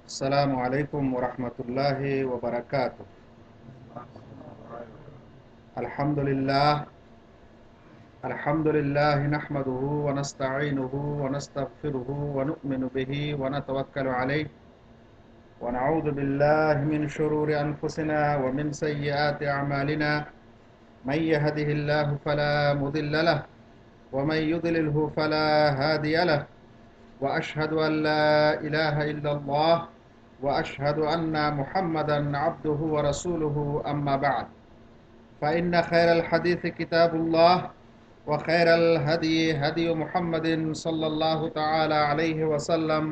আসসালামু আলাইকুম ওয়া রাহমাতুল্লাহি ওয়া বারাকাতুহু। আলহামদুলিল্লাহ আলহামদুলিল্লাহ নাহমাদুহু ওয়া নাস্তাঈনুহু ওয়া নাস্তাগফিরুহু ওয়া নু'মিনু বিহি ওয়া নাতাওয়াক্কালু আলাইহি ওয়া নাউযু বিল্লাহি মিন শুরুরি আনফুসিনা ওয়া মিন সাইয়্যাতি আ'মালিনা মান ইয়াহদিহিল্লাহু ফালা মুদিল্লা লাহু ওয়া মান ইউদ্লিলহু ফালা হাদিয়া লাহু ওয়া আশহাদু আন লা ইলাহা ইল্লাল্লাহ وأشهد أن محمدا عبده ورسوله أما بعد فإن خير الحديث كتاب الله وخير الهدي هدي محمد صلى الله تعالى عليه وسلم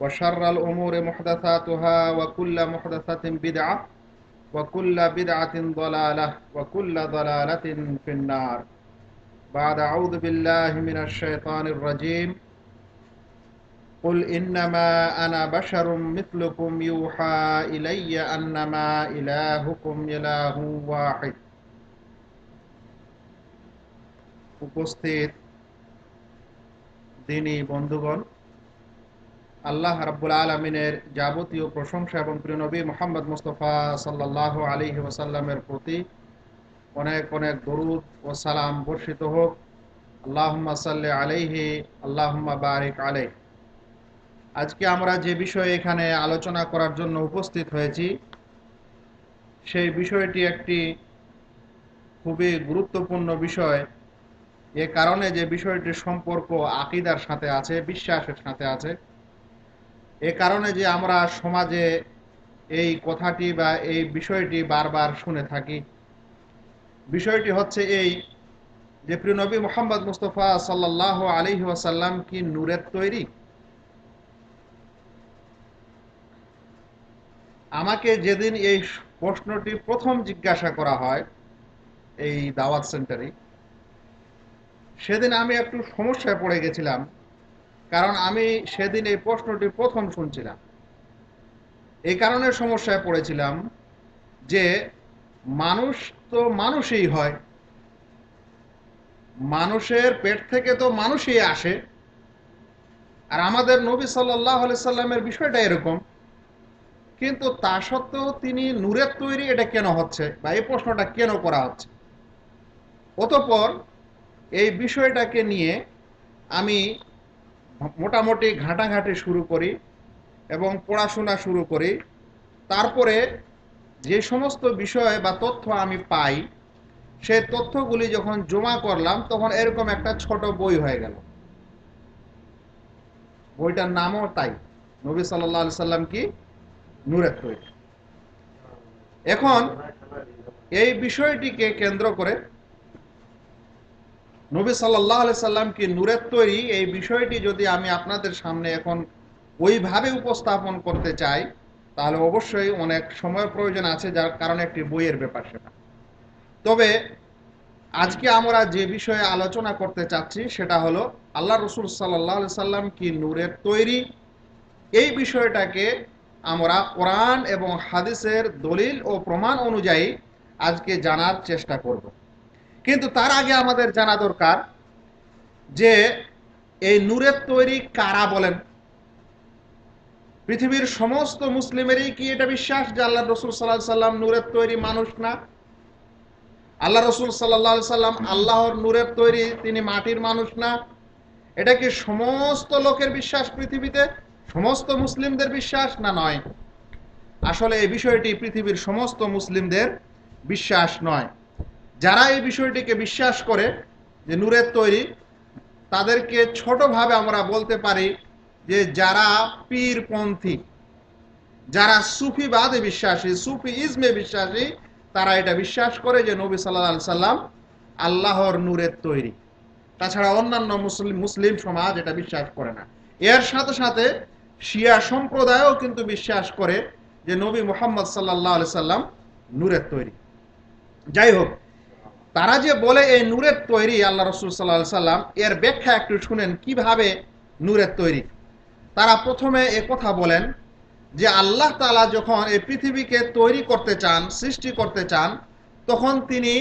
وشر الأمور محدثاتها وكل محدثة بدعة وكل بدعة ضلالة وكل ضلالة في النار بعد أعوذ بالله من الشيطان الرجيم قل إنما أنا بشر مثلكم يوحى إلي أنما إلهكم إله واحد। উপস্থিত দিনী বন্ধুগণ, আল্লাহ রাব্বুল আলামিনের যাবতীয় প্রশংসা এবং প্রিয় নবী মুহাম্মদ মুস্তাফা সাল্লাল্লাহু আলাইহি ওয়াসাল্লামের প্রতি অনেক অনেক দরুদ ও সালাম বর্ষিত হোক। আল্লাহুম্মা সাল্লি আলাইহি আল্লাহুম্মা বারিক আলাইহি। আজকে আমরা যে বিষয়ে এখানে আলোচনা করার জন্য উপস্থিত হয়েছি সেই বিষয়টি একটি খুবই গুরুত্বপূর্ণ বিষয়, এ কারণে যে বিষয়টির সম্পর্ক আকীদার সাথে আছে, বিশ্বাসের সাথে আছে। এ কারণে যে আমরা সমাজে এই কথাটি বা এই বিষয়টি বারবার শুনে থাকি। বিষয়টি হচ্ছে এই যে প্রিয় নবী মুহাম্মদ মুস্তাফা সাল্লাল্লাহু আলাইহি ওয়াসাল্লাম কি নূরের তৈরি? আমাকে যেদিন এই প্রশ্নটি প্রথম জিজ্ঞাসা করা হয় এই দাওয়াত সেন্টারে, সেদিন আমি একটু সমস্যায় পড়ে গেছিলাম, কারণ আমি সেদিন এই প্রশ্নটি প্রথম শুনছিলাম। এই কারণে সমস্যায় পড়েছিলাম যে মানুষ তো মানুষই হয়, মানুষের পেট থেকে তো মানুষই আসে, আর আমাদের নবী সাল্লাল্লাহু আলাইহি সাল্লামের বিষয়টা এরকম, কিন্তু তা সত্ত্বেও তিনি নূরের তৈরি, এটা কেন হচ্ছে বা এই প্রশ্নটা কেন করা হচ্ছে? অতঃপর এই বিষয়টাকে নিয়ে আমি মোটামুটি ঘাঁটাঘাঁটি শুরু করি এবং পড়াশোনা শুরু করি। তারপরে যে সমস্ত বিষয় বা তথ্য আমি পাই, সেই তথ্যগুলি যখন জমা করলাম তখন এরকম একটা ছোট বই হয়ে গেল। বইটার নামও তাই, নবী সাল্লাল্লাহু আলাইহি সাল্লাম কি নূরের তৈরি। এখন এই বিষয়টিকে কেন্দ্র করে নবী সাল্লাল্লাহু আলাইহি সাল্লাম কি নূরের তৈরি, এই বিষয়টি যদি আমি আপনাদের সামনে এখন ওইভাবে উপস্থাপন করতে চাই তাহলে অবশ্যই অনেক সময়ের প্রয়োজন আছে, যার কারণে একটি বইয়ের ব্যাপার সেটা। তবে আজকে আমরা যে বিষয়ে আলোচনা করতে চাচ্ছি সেটা হলো আল্লাহ রসুল সাল্লাল্লাহু আলাইহি সাল্লাম কি নূরের তৈরি। এই বিষয়টাকে আমরা কোরআন এবং হাদিসের দলিল ও প্রমাণ অনুযায়ী আজকে জানার চেষ্টা করব। কিন্তু তার আগে আমাদের জানা দরকার যে এই নূরের তৈরি কারা বলেন। পৃথিবীর সমস্ত মুসলিমেরই কি এটা বিশ্বাস যে আল্লাহ রসুল সাল্লাল্লাহু আলাইহি সাল্লাম নূরের তৈরি মানুষ না? আল্লাহ রসুল সাল্লাল্লাহু আলাইহি সাল্লাম আল্লাহর নূরের তৈরি, তিনি মাটির মানুষ না? এটা কি সমস্ত লোকের বিশ্বাস পৃথিবীতে, সমস্ত মুসলিমদের বিশ্বাস না নয়? আসলে এই বিষয়টি পৃথিবীর সমস্ত মুসলিমদের বিশ্বাস নয়। যারা এই বিষয়টিকে বিশ্বাস করে যে নূরের তৈরি, তাদেরকে ছোটভাবে আমরা বলতে পারি যে যারা পীরপন্থী, যারা সুফিবাদে বিশ্বাসী, সুফি ইজমে বিশ্বাসী, তারা এটা বিশ্বাস করে যে নবী সাল্লাল্লাহু আলাইহি সাল্লাম আল্লাহর নূরের তৈরি। তাছাড়া অন্যান্য মুসলিম সমাজ এটা বিশ্বাস করে না। এর সাথে সাথে শিয়া সম্প্রদায়ও কিন্তু বিশ্বাস করে যে নবী মুহাম্মদ সাল্লাল্লাহু আলাইহি সাল্লাম নূরের তৈরি। যাই হোক, তারা যে বলে এই নূরের তৈরি আল্লাহ রসুল সাল্লাল্লাহু আলাইহি সাল্লাম, এর ব্যাখ্যা একটু শুনেন কিভাবে নূরের তৈরি। তারা প্রথমে কথা বলেন যে আল্লাহ তাআলা যখন এই পৃথিবীকে তৈরি করতে চান, সৃষ্টি করতে চান, তখন তিনি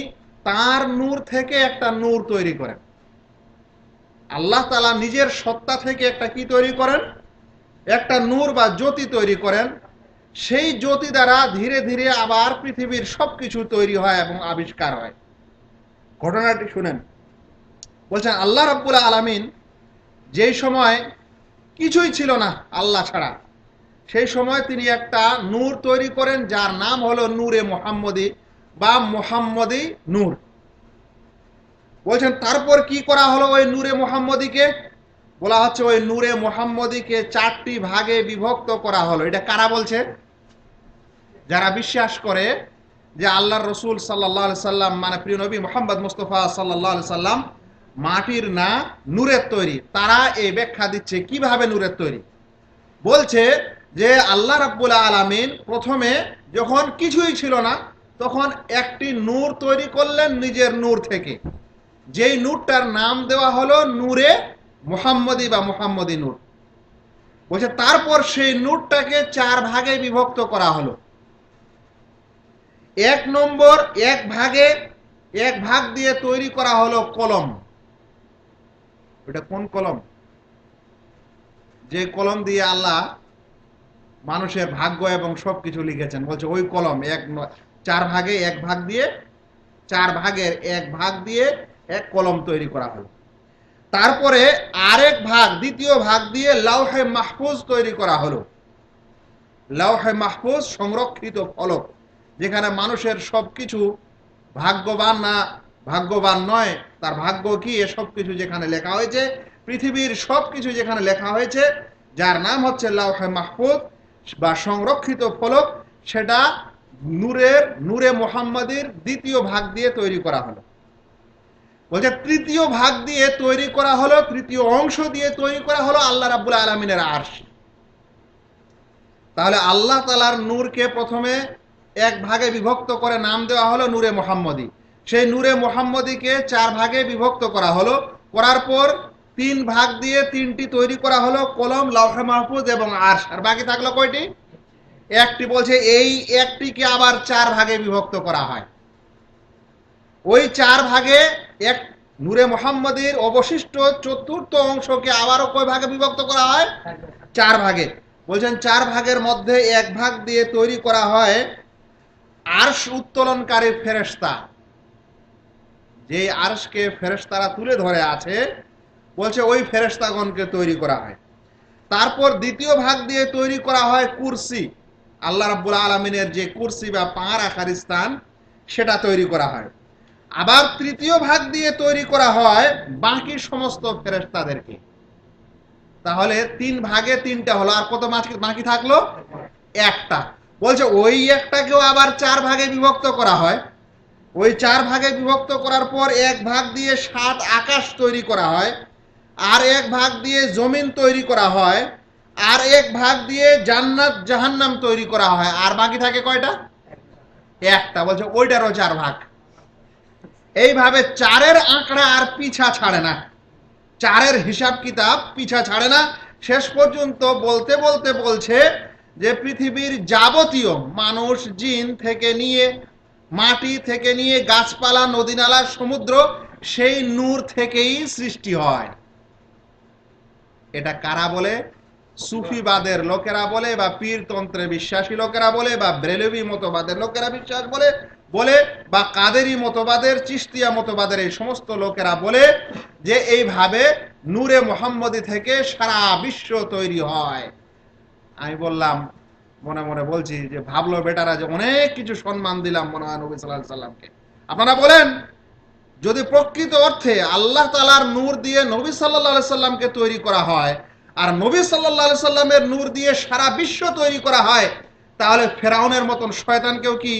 তার নূর থেকে একটা নূর তৈরি করেন। আল্লাহ তাআলা নিজের সত্তা থেকে একটা কি তৈরি করেন? একটা নূর বা জ্যোতি তৈরি করেন, সেই জ্যোতি দ্বারা ধীরে ধীরে আবার পৃথিবীর সবকিছু তৈরি হয় এবং আবিষ্কার হয়। ঘটনাটি শুনেন। বলছেন আল্লাহ রাব্বুল আলামিন যেই সময় কিছুই ছিল না আল্লাহ ছাড়া, সেই সময় তিনি একটা নূর তৈরি করেন যার নাম হলো নূরে মুহাম্মদী বা মুহাম্মদী নূর। বলছেন তারপর কি করা হলো ওই নূরে মুহাম্মদীকে? বলা হচ্ছে ওই নূরে মুহাম্মদীকে 4টি ভাগে বিভক্ত করা হলো। এটা কারা বলছে? যারা বিশ্বাস করে যে আল্লাহর রসুল সাল্লাল্লাহু আলাইহি সাল্লাম মানে প্রিয় নবী মুহাম্মদ মুস্তাফা সাল্লাল্লাহু আলাইহি সাল্লাম মাটির না নূরের তৈরি, তারা এই ব্যাখ্যা দিচ্ছে কিভাবে নূরের তৈরি। বলছে যে আল্লাহ রাব্বুল আলামিন প্রথমে যখন কিছুই ছিল না তখন একটি নূর তৈরি করলেন নিজের নূর থেকে, যেই নূরটার নাম দেওয়া হলো নূরে মুহাম্মদী বা মুহাম্মদী নূর। বলছে তারপর সেই নূরটাকে 4 ভাগে বিভক্ত করা হলো। 1 নম্বর এক ভাগ দিয়ে তৈরি করা হলো কলম। এটা কোন কলম? যে কলম দিয়ে আল্লাহ মানুষের ভাগ্য এবং সবকিছু লিখেছেন। বলছে ওই কলম 4 ভাগে 1 ভাগ দিয়ে 4 ভাগের 1 ভাগ দিয়ে এক কলম তৈরি করা হলো। তারপরে আরেক ভাগ, দ্বিতীয় ভাগ দিয়ে লাউহে মাহফুজ তৈরি করা হলো। লাউহে মাহফুজ সংরক্ষিত ফলক, যেখানে মানুষের সবকিছু ভাগ্যবান না ভাগ্যবান নয়, তার ভাগ্য কি এসব কিছু যেখানে লেখা হয়েছে, পৃথিবীর সবকিছু যেখানে লেখা হয়েছে, যার নাম হচ্ছে লাউহে মাহফুজ বা সংরক্ষিত ফলক, সেটা নূরে মুহাম্মদীর দ্বিতীয় ভাগ দিয়ে তৈরি করা হলো। বলছে তৃতীয় ভাগ দিয়ে তৈরি করা হলো, তৃতীয় অংশ দিয়ে তৈরি করা হলো আল্লাহ রাব্বুল আলামিনের আরশ। তাহলে আল্লাহ তাআলার নূরকে প্রথমে 1 ভাগে বিভক্ত করে নাম দেওয়া হলো নূরে মুহাম্মদী। সেই নূরে মুহাম্মদীকে 4 ভাগে বিভক্ত করা হলো। করার পর 3 ভাগ দিয়ে 3টি তৈরি করা হলো, কলম, লাউহে মাহফুজ এবং আরশ। আর বাকি থাকলো কয়টি? একটি। বলছে এই একটিকে আবার 4 ভাগে বিভক্ত করা হয়। ওই 4 ভাগে এক নূরে মুহাম্মদীর অবশিষ্ট 4র্থ অংশকে আবারও কয় ভাগে বিভক্ত করা হয়? 4 ভাগে। বলছেন 4 ভাগের মধ্যে 1 ভাগ দিয়ে তৈরি করা হয় আরশ উত্তোলনকারী ফেরেশতা। যে আরশকে ফেরেশতারা তুলে ধরে আছে, বলছে ওই ফেরেশতাগণকে তৈরি করা হয়। তারপর দ্বিতীয় ভাগ দিয়ে তৈরি করা হয় কুরসি, আল্লাহ রাব্বুল আলামিনের যে কুরসি বা পা রাখার স্থান, সেটা তৈরি করা হয়। আবার তৃতীয় ভাগ দিয়ে তৈরি করা হয় বাকি সমস্ত ফেরেশতাদেরকে। তাহলে 3 ভাগে 3টা হলো, আর কত বাকি থাকলো? একটা। বলছে ওই একটাকেও আবার 4 ভাগে বিভক্ত করা হয়। ওই 4 ভাগে বিভক্ত করার পর 1 ভাগ দিয়ে 7 আকাশ তৈরি করা হয়, আর 1 ভাগ দিয়ে জমিন তৈরি করা হয়, আর 1 ভাগ দিয়ে জান্নাত জাহান্নাম তৈরি করা হয়। আর বাকি থাকে কয়টা? একটা। বলছে ওইটারও 4 ভাগ। এইভাবে 4-এর আঁকড়া আর পিছা ছাড়ে না, 4-এর হিসাব কিতাব পিছা ছাড়ে না। শেষ পর্যন্ত বলতে বলতে বলছে যে পৃথিবীর যাবতীয় মানুষ, জিন থেকে নিয়ে, মাটি থেকে নিয়ে, গাছপালা, নদীনালা, সমুদ্র, সেই নূর থেকেই সৃষ্টি হয়। এটা কারা বলে? সুফিবাদের লোকেরা বলে, বা পীরতন্ত্রে বিশ্বাসী লোকেরা বলে, বা ব্রেলভি মতবাদের লোকেরা বিশ্বাস বলে, বা কাদেরি মতবাদের, চিশতিয়া মতবাদের এই সমস্ত লোকেরা বলে যে এইভাবে নূরে মুহাম্মদী থেকে সারা বিশ্ব তৈরি হয়। আমি বললাম, মনে মনে বলছি যে ভাবলো বেটারা যে অনেক কিছু সম্মান দিলাম মনে হয় নবী সাল্লাল্লাহু আলাইহি সাল্লামকে। আপনারা বলেন, যদি প্রকৃত অর্থে আল্লাহ তাআলার নূর দিয়ে নবী সাল্লাল্লাহু আলাইহি সাল্লামকে তৈরি করা হয়, আর নবী সাল্লাল্লাহু আলাইহি সাল্লামের নূর দিয়ে সারা বিশ্ব তৈরি করা হয়, তাহলে ফেরাউনের মতন শয়তানকেও কি,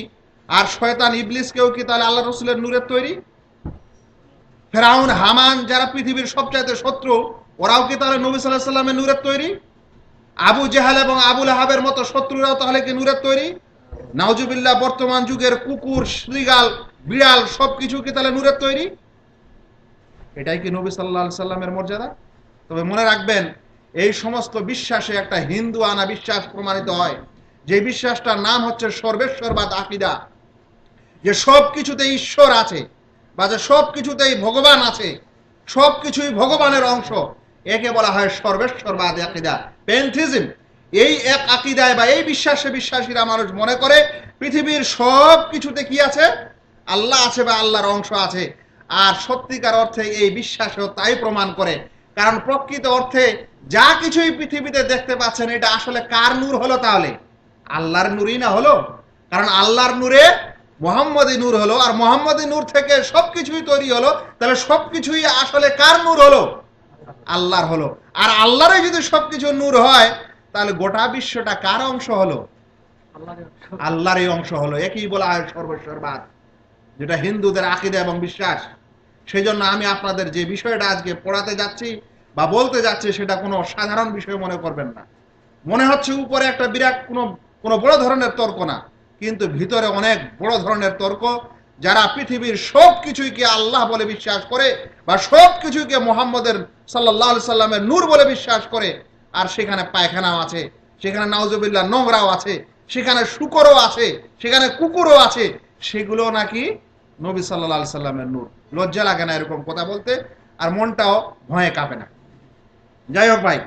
আর শয়তান ইবলিসকেও কি তাহলে আল্লাহ রাসূলের নূরের তৈরি? ফেরাউন, হামান, যারা পৃথিবীর সবচাইতে শত্রু, ওরাও কি তাহলে নবী সাল্লাল্লাহু আলাইহি সাল্লামের নূরের তৈরি? আবু জেহেল এবং আবু লাহাবের মতো শত্রুরাও তাহলে কি নূরের তৈরি? নাউজুবিল্লাহ, বর্তমান যুগের কুকুর, শ্রীগাল, বিড়াল সবকিছু কি তাহলে নূরের তৈরি? এটাই কি নবী সাল্লাল্লাহু আলাইহি সাল্লামের মর্যাদা? তবে মনে রাখবেন, এই সমস্ত বিশ্বাসে একটা হিন্দু আনা বিশ্বাস প্রমাণিত হয়, যে বিশ্বাসটার নাম হচ্ছে সর্বেশ্বরবাদ আকীদা, যে সব কিছুতে ঈশ্বর আছে, বা যে সব কিছুতেই ভগবান আছে, সব কিছুই ভগবানের অংশ, একে বলা হয় সর্বেশ্বরবাদ আকীদা, প্যান্থিজম। এই এক আকীদায় বা এই বিশ্বাসে বিশ্বাসীরা মানুষ মনে করে পৃথিবীর সব কিছুতে কি আছে, আল্লাহ আছে বা আল্লাহর অংশ আছে। আর সত্যিকার অর্থে এই বিশ্বাসও তাই প্রমাণ করে, কারণ প্রকৃত অর্থে যা কিছুই পৃথিবীতে দেখতে পাচ্ছেন এটা আসলে কার নূর হলো? তাহলে আল্লাহর নূরই না হলো? কারণ আল্লাহর নূরে মোহাম্মদী নূর হলো, আর মোহাম্মদী নূর থেকে সবকিছুই তৈরি হলো, তাহলে সবকিছুই আসলে কার নূর হলো? আল্লাহর হলো। আর আল্লাহরে যদি সবকিছু নূর হয় তাহলে গোটা বিশ্বটা কার অংশ হলো? আল্লাহরই অংশ হলো। একই বলা হয় সর্বস্বরবাদ, যেটা হিন্দুদের আকীদা এবং বিশ্বাস। সেই জন্য আমি আপনাদের যে বিষয়টা আজকে পড়াতে যাচ্ছি বা বলতে যাচ্ছি সেটা কোনো সাধারণ বিষয় মনে করবেন না। মনে হচ্ছে উপরে একটা বিরাট কোনো বড় ধরনের তর্ক না, কিন্তু ভিতরে অনেক বড় ধরনের তর্ক। যারা পৃথিবীর সব কিছুইকে আল্লাহ বলে বিশ্বাস করে বা সব কিছুকে মুহাম্মদের সাল্লাল্লাহু আলাইহি সাল্লামের নূর বলে বিশ্বাস করে, আর সেখানে পায়খানাও আছে, সেখানে নাউজুবিল্লাহ নোংরাও আছে, সেখানে শুকরও আছে, সেখানে কুকুরও আছে, সেগুলো নাকি নবী সাল্লাল্লাহু আলাইহি সাল্লামের নূর। লজ্জা লাগে না এরকম কথা বলতে? আর মনটাও ভয়ে কাঁপে না? যাই হোক ভাই,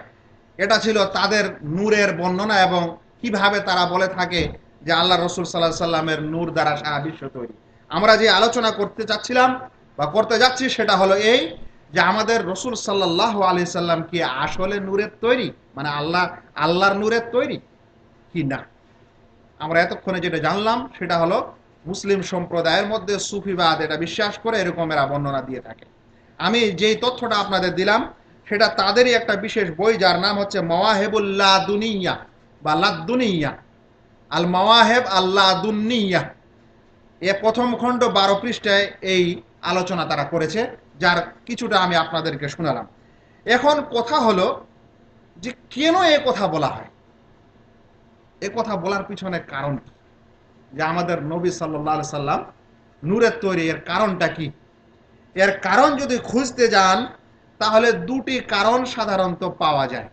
এটা ছিল তাদের নূরের বর্ণনা এবং কিভাবে তারা বলে থাকে যে আল্লাহ রসুল সাল্লাল্লাহু সাল্লামের নূর দ্বারা সারা বিশ্ব তৈরি। আমরা যে আলোচনা করতে চাচ্ছিলাম বা করতে যাচ্ছি সেটা হলো এই, যে আমাদের রসুল সাল্লাল্লাহু আলাইহি সাল্লাম কি আসলে নূরের তৈরি, মানে আল্লাহর নূরের তৈরি কি না? আমরা এতক্ষণে যেটা জানলাম সেটা হলো মুসলিম সম্প্রদায়ের মধ্যে সুফিবাদ এটা বিশ্বাস করে, এরকম এরা বর্ণনা দিয়ে থাকে। আমি যেই তথ্যটা আপনাদের দিলাম সেটা তাদেরই একটা বিশেষ বই, যার নাম হচ্ছে মাওয়াহিবুল লাদুনিয়া বা লাদুনিয়া, আল মাওয়াহিব আল্লাহ দুনিয়া। এ প্রথম খণ্ড 12 পৃষ্ঠায় এই আলোচনা তারা করেছে, যার কিছুটা আমি আপনাদেরকে শোনালাম। এখন কথা হলো যে কেন এ কথা বলা হয়, এ কথা বলার পিছনে কারণ কি? যে আমাদের নবী সাল্লাল্লাহু আলাইহি সাল্লাম নূরের তৈরি, এর কারণটা কি? এর কারণ যদি খুঁজতে যান তাহলে দুটি কারণ সাধারণত পাওয়া যায়।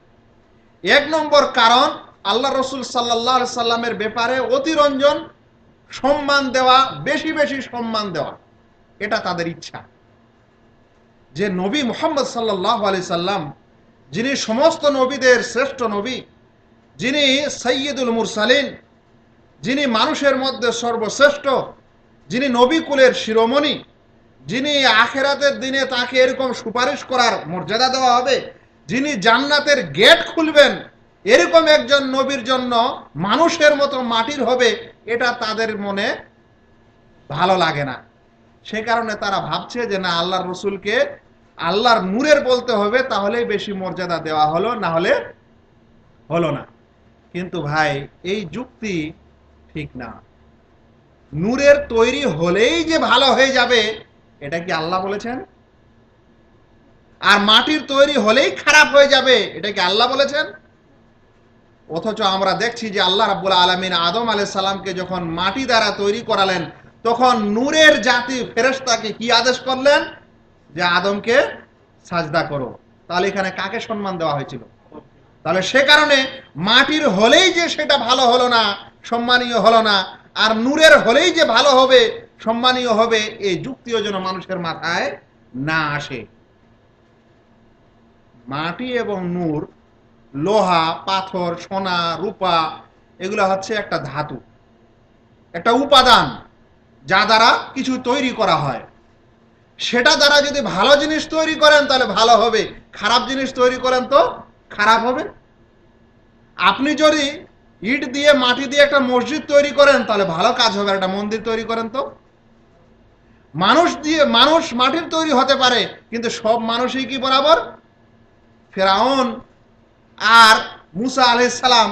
এক নম্বর কারণ, আল্লাহ রসুল সাল্লাল্লাহু আলাইহি সাল্লামের ব্যাপারে অতিরঞ্জন সম্মান দেওয়া, বেশি বেশি সম্মান দেওয়া, এটা তাদের ইচ্ছা। যে নবী মুহাম্মদ সাল্লাল্লাহু আলাইহি সাল্লাম, যিনি সমস্ত নবীদের শ্রেষ্ঠ নবী, যিনি সাইয়্যিদুল মুরসালিন, যিনি মানুষের মধ্যে সর্বশ্রেষ্ঠ, যিনি নবী কুলের শিরোমণি, যিনি আখিরাতের দিনে তাকে এরকম সুপারিশ করার মর্যাদা দেওয়া হবে, যিনি জান্নাতের গেট খুলবেন, এরকম একজন নবীর জন্য মানুষের মতো মাটির হবে, এটা তাদের মনে ভালো লাগে না। সে কারণে তারা ভাবছে যে না, আল্লাহর রসুলকে আল্লাহর নূরের বলতে হবে, তাহলেই বেশি মর্যাদা দেওয়া হলো, না হলে হলো না। কিন্তু ভাই, এই যুক্তি ঠিক না। নূরের তৈরি হলেই যে ভালো হয়ে যাবে এটা কি আল্লাহ বলেছেন? আর মাটির তৈরি হলেই খারাপ হয়ে যাবে এটা কি আল্লাহ বলেছেন? অথচ আমরা দেখছি যে আল্লাহ রাব্বুল আলামিন আদম আলাইহিস সালামকে যখন মাটি দ্বারা তৈরি করালেন, তখন নূরের জাতি ফেরেশতাকে কি আদেশ করলেন? যে আদমকে সাজদা করো। তাহলে এখানে কাকে সম্মান দেওয়া হয়েছিল? তাহলে সে কারণে মাটির হলেই যে সেটা ভালো হলো না, সম্মানীয় হলো না, আর নূরের হলেই যে ভালো হবে, সম্মানীয় হবে, এই যুক্তিও যেন মানুষের মাথায় না আসে। মাটি এবং নূর, লোহা, পাথর, সোনা, রূপা, এগুলো হচ্ছে একটা ধাতু, একটা উপাদান, যা দ্বারা কিছু তৈরি করা হয়। সেটা দ্বারা যদি ভালো জিনিস তৈরি করেন তাহলে ভালো হবে, খারাপ জিনিস তৈরি করেন তো খারাপ হবে। আপনি যদি ইট দিয়ে মাটি দিয়ে একটা মসজিদ তৈরি করেন তাহলে ভালো কাজ হবে, একটা মন্দির তৈরি করেন তো। মানুষ মাটির তৈরি হতে পারে, কিন্তু সব মানুষই কি বরাবর? ফেরাউন আর মুসা আলাইহিস সালাম,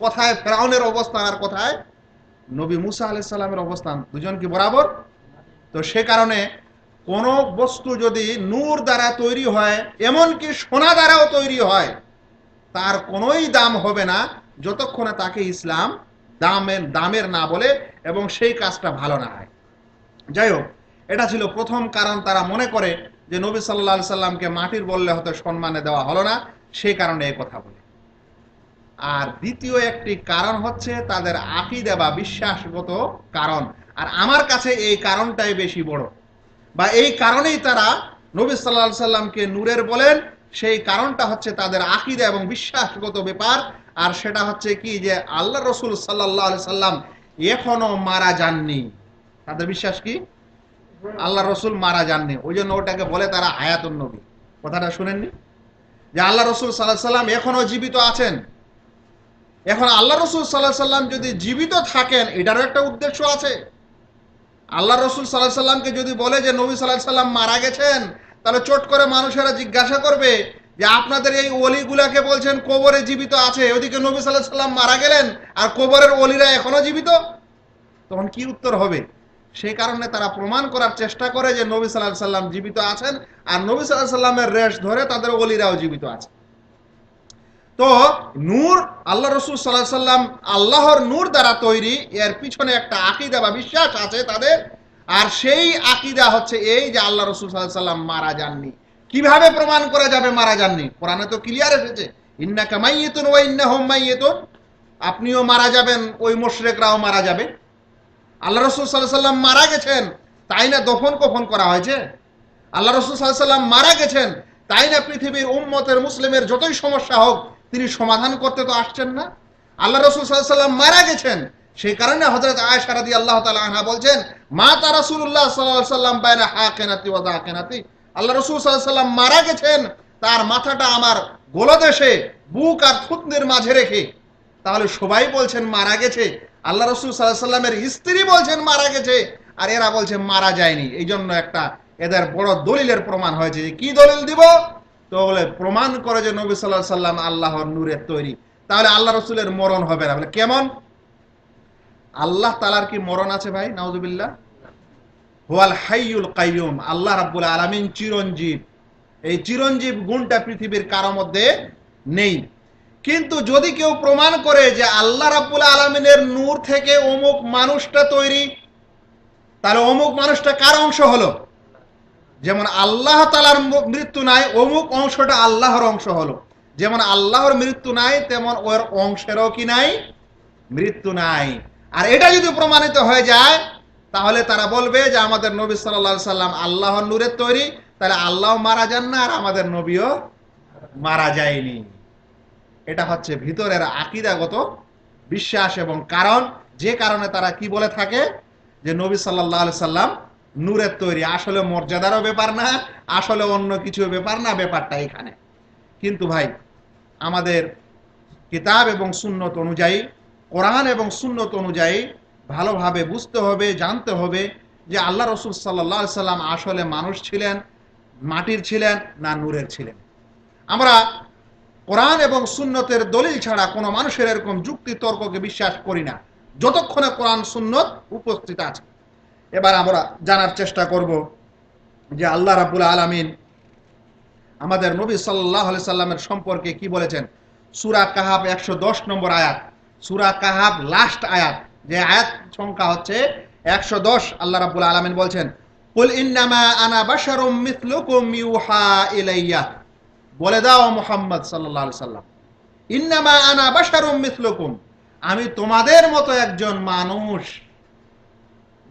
কোথায় ফেরাউনের অবস্থান আর কোথায় নবী মুসা আলাইহিস সালামের অবস্থান, দুজন কি বরাবর? তো সে কারণে কোন বস্তু যদি নূর দ্বারা তৈরি হয়, এমনকি সোনা দ্বারাও তৈরি হয়, তার কোনোই দাম হবে না যতক্ষণে তাকে ইসলাম দামের না বলে এবং সেই কাজটা ভালো না হয়। যাই হোক, এটা ছিল প্রথম কারণ। তারা মনে করে যে নবী সাল্লাল্লাহু আলাইহি সাল্লামকে মাটির বললে হয়তো সম্মানে দেওয়া হলো না, সেই কারণে এই কথা বলে। আর দ্বিতীয় একটি কারণ হচ্ছে তাদের আকীদা বা বিশ্বাসগত কারণ। আর আমার কাছে এই কারণটাই বেশি বড়, বা এই কারণেই তারা নবী সাল্লাল্লাহু আলাইহি সাল্লামকে নূরের বলেন। সেই কারণটা হচ্ছে তাদের আকীদা এবং বিশ্বাসগত ব্যাপার। আর সেটা হচ্ছে কি যে আল্লাহ রসুল সাল্লাল্লাহু আলাইহি সাল্লাম এখনো মারা যাননি। তাদের বিশ্বাস কি আল্লাহ রসুল মারা যাননি, ওই জন্য ওটাকে বলে তারা হায়াতুন নবী। কথাটা শুনেননি যে আল্লাহ রসুল সাল্লাল্লাহু আলাইহি সাল্লাম এখনো জীবিত আছেন। এখন আল্লাহ রসুল সাল্লাল্লাহু আলাইহি সাল্লাম যদি জীবিত থাকেন এটারও একটা উদ্দেশ্য আছে। আল্লাহ রসুল সাল্লাল্লাহু আলাইহি সাল্লামকে যদি বলে যে নবী সাল্লাল্লাহু আলাইহি সাল্লাম মারা গেছেন, তাহলে চট করে মানুষেরা জিজ্ঞাসা করবে যে আপনাদের এই অলিগুলাকে বলছেন কবরে জীবিত আছে, ওদিকে নবী সাল্লাল্লাহু আলাইহি সাল্লাম মারা গেলেন আর কবরের অলিরা এখনো জীবিত, তখন কি উত্তর হবে? সেই কারণে তারা প্রমাণ করার চেষ্টা করে যে নবী সাল্লাল্লাহু আলাইহি সাল্লাম জীবিত আছেন, আর নবী সাল্লাল্লাহু আলাইহি সাল্লামের রেশ ধরে তাদের অলিরাও জীবিত আছে। তো নূর, আল্লাহ রসুল সাল্লাল্লাহু আলাইহি সাল্লাম আল্লাহর নূর দ্বারা তৈরি, এর পিছনে একটা আকীদা বা বিশ্বাস আছে তাদের। আর সেই আকীদা হচ্ছে এই যে আল্লাহ রসুল সাল্লাল্লাহু আলাইহি সাল্লাম মারা যাননি। কিভাবে প্রমাণ করা যাবে মারা যাননি? কোরআনে তো ক্লিয়ার এসেছে, ইন্নাকা মাইয়িতুন ওয়া ইন্নাহুম মাইয়িতুন, আপনিও মারা যাবেন, ওই মুশরিকরাও মারা যাবে। আল্লাহ রসুল সাল্লাল্লাহু আলাইহি সাল্লাম মারা গেছেন, তাই না দফন কফন করা হয়েছে? আল্লাহ রসুল সাল্লাল্লাহু আলাইহি সাল্লাম মারা গেছেন, তাই না পৃথিবীর উম্মতের মুসলিমের যতই সমস্যা হোক তিনি সমাধান করতে তো আসছেন না? আল্লাহ রসুল সাল্লাল্লাহু আলাইহি সাল্লাম মারা গেছেন, সেই কারণে হযরত আয়েশা রাদিয়াল্লাহু তাআলা আনহা বলছেন, মাতা রাসূলুল্লাহ সাল্লাল্লাহু আলাইহি সাল্লাম বাইনা হাকিনাতি ওয়া দাকিনাতি, আল্লাহ রসুল সাল্লাল্লাহু আলাইহি সাল্লাম মারা গেছেন, তার মাথাটা আমার গোলদেশে বুক আর থুতনির মাঝে রেখে। তাহলে সবাই বলছেন মারা গেছে, আল্লাহ রসুল সাল্লাল্লাহু আলাইহি সাল্লামের স্ত্রী বলছেন মারা গেছে, আর এরা বলছে মারা যায়নি। এই জন্য একটা এদের বড় দলিলের প্রমাণ হয়েছে। যে কি দলিল দিব? তো বলে প্রমাণ করে যে নবী সাল্লাল্লাহু আলাইহি সাল্লাম আল্লাহর নূরের তৈরি। তাহলে আল্লাহ রসুলের মরণ হবে না। বলে কেমন? আল্লাহ তাআলার কি মরণ আছে ভাই? নাউযুবিল্লাহ। হুয়াল হাইয়ুল কাইয়ুম, আল্লাহ রাব্বুল আলামিন চিরঞ্জীব। এই চিরঞ্জীব গুণটা পৃথিবীর কারো মধ্যে নেই। কিন্তু যদি কেউ প্রমাণ করে যে আল্লাহ রাব্বুল আলামিনের নূর থেকে অমুক মানুষটা তৈরি, তাহলে অমুক মানুষটা কার অংশ হলো? যেমন আল্লাহ তাআলার মৃত্যু নাই, অমুক অংশটা আল্লাহর অংশ হলো। যেমন আল্লাহর মৃত্যু নাই, তেমন ওর অংশেরও কি নাই? মৃত্যু নাই। আর এটা যদি প্রমাণিত হয়ে যায়, তাহলে তারা বলবে যে আমাদের নবী সাল্লাল্লাহু আলাইহি সাল্লাম আল্লাহর নূরের তৈরি, তাহলে আল্লাহ মারা যান না আর আমাদের নবীও মারা যায়নি। এটা হচ্ছে ভিতরের আকীদাগত বিশ্বাস এবং কারণ, যে কারণে তারা কি বলে থাকে যে নবী সাল্লাল্লাহু আলাইহি সাল্লাম নূরের তৈরি। আসলে মর্যাদারও ব্যাপার না, আসলে অন্য কিছু ব্যাপার না, ব্যাপারটা এখানে। কিন্তু ভাই আমাদের কিতাব এবং সুন্নত অনুযায়ী, কোরআন এবং সুন্নত অনুযায়ী ভালোভাবে বুঝতে হবে, জানতে হবে যে আল্লাহ রসুল সাল্লাল্লাহু আলাইহি সাল্লাম আসলে মানুষ ছিলেন, মাটির ছিলেন না নূরের ছিলেন। আমরা কোরআন এবং সুন্নতের দলিল ছাড়া কোনো মানুষের এরকম যুক্তি তর্ককে বিশ্বাস করি না, যতক্ষণে কোরআন সুন্নত উপস্থিত আছে। এবার আমরা জানার চেষ্টা করব যে আল্লাহ রাব্বুল আলামিন আমাদের নবী সাল্লাল্লাহু আলাইহি সাল্লামের সম্পর্কে কি বলেছেন। সূরা কাহাফ 110 নম্বর আয়াত, সূরা কাহাফ লাস্ট আয়াত, যে আয়াত সংখ্যা হচ্ছে 110। আল্লাহ রাব্বুল আলামিন বলছেন, কুল ইন্নামা আনা বাশারুম মিথলুকুম ইউহা ইলাইয়া, বলে দাও মুহাম্মদ সাল্লাল্লাহু আলাইহি সাল্লাম, ইন্নামা আনা বাশারুম মিথলুকুম, আমি তোমাদের মতো একজন মানুষ।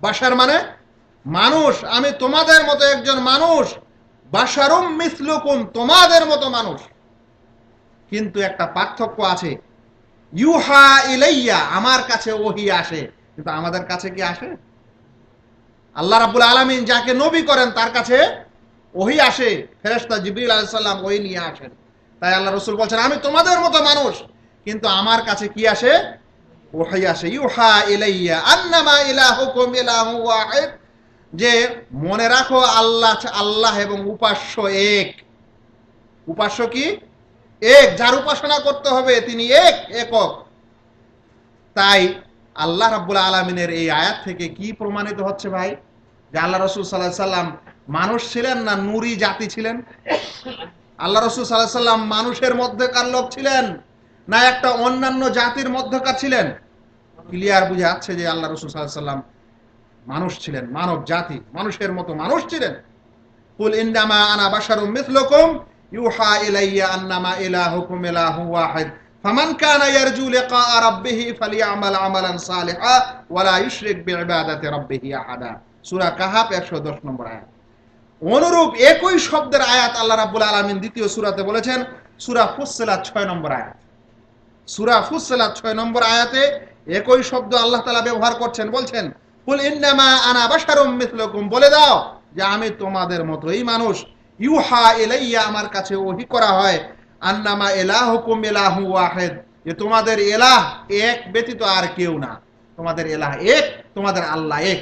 বাশার মানে মানুষ, আমি তোমাদের মতো একজন মানুষ। বাশারুম মিথলুকুম, তোমাদের মতো মানুষ। কিন্তু একটা পার্থক্য আছে, ইউহা ইলাইয়া, আমার কাছে ওহী আসে। কিন্তু আমাদের কাছে কি আসে? আল্লাহ রাব্বুল আলামিন যাকে নবী করেন তার কাছে ওহী আসে, ফেরেশতা জিবরিল আলাইহিস সালাম ওহী নিয়ে আসেন। তাই আল্লাহ রাসূল বলছেন আমি তোমাদের মতো মানুষ, কিন্তু আমার কাছে কি আসে? ওহী আসে। ইউহা ইলাইয়া আন্নামা ইলাহুকুম ইলাহু ওয়াহিদ, যে মনে রাখো আল্লাহ আল্লাহ এবং উপাস্য এক। উপাস্য কি? এক, যার উপাসনা করতে হবে তিনি এক, একক। তাই আল্লাহ রাব্বুল আলামিনের এই আয়াত থেকে কি প্রমাণিত হচ্ছে ভাই? যে আল্লাহ রাসূল সাল্লাল্লাহু আলাইহি সাল্লাম মানুষ ছিলেন না নূরি জাতি ছিলেন? আল্লাহ রাসূল সাল্লাল্লাহু আলাইহি সাল্লাম মানুষের মধ্যকার লোক ছিলেন না একটা অন্যান্য জাতির মধ্যকার ছিলেন? ক্লিয়ার বুঝা যাচ্ছে যে আল্লাহ রাসূল সাল্লাল্লাহু আলাইহি সাল্লাম মানুষ ছিলেন, মানব জাতি, মানুষের মতো মানুষ ছিলেন। কুল ইন্নামা আনা বাশারুম মিথলুকুম ইউহা ইলাইয়া আন্নামা ইলাহুকুম ইলাহু ওয়াহিদ ফামান কানা ইয়ারজু লিকা রাব্বিহি ফালিয়ামাল আমালান সালিহা ওয়া লা ইউশরিক বিইবাদাতি রাব্বিহি আহাদা। সূরা কাহাফ 110 নম্বর আয়াত। অনুরূপ একই শব্দের আয়াত আল্লাহ রাব্বুল আলামিন দ্বিতীয় সূরাতে বলেছেন, সূরা ফুসসিলাত 6 নম্বর আয়াত। সূরা ফুসসিলাত 6 নম্বর আয়াতে একই শব্দ আল্লাহ তাআলা ব্যবহার করছেন, বলছেন কুল ইন্নামা আনা বাশারুম মিথলুকুম, বলে দাও যে আমি তোমাদের মতোই মানুষ। ইউহা ইলাইয়া, আমার কাছে ওহী করা হয়, আন্নামা ইলাহুকুম ইলাহু ওয়াহিদ, যে তোমাদের ইলাহ এক ব্যতীত আর কেউ না। তোমাদের ইলাহ এক, তোমাদের আল্লাহ এক।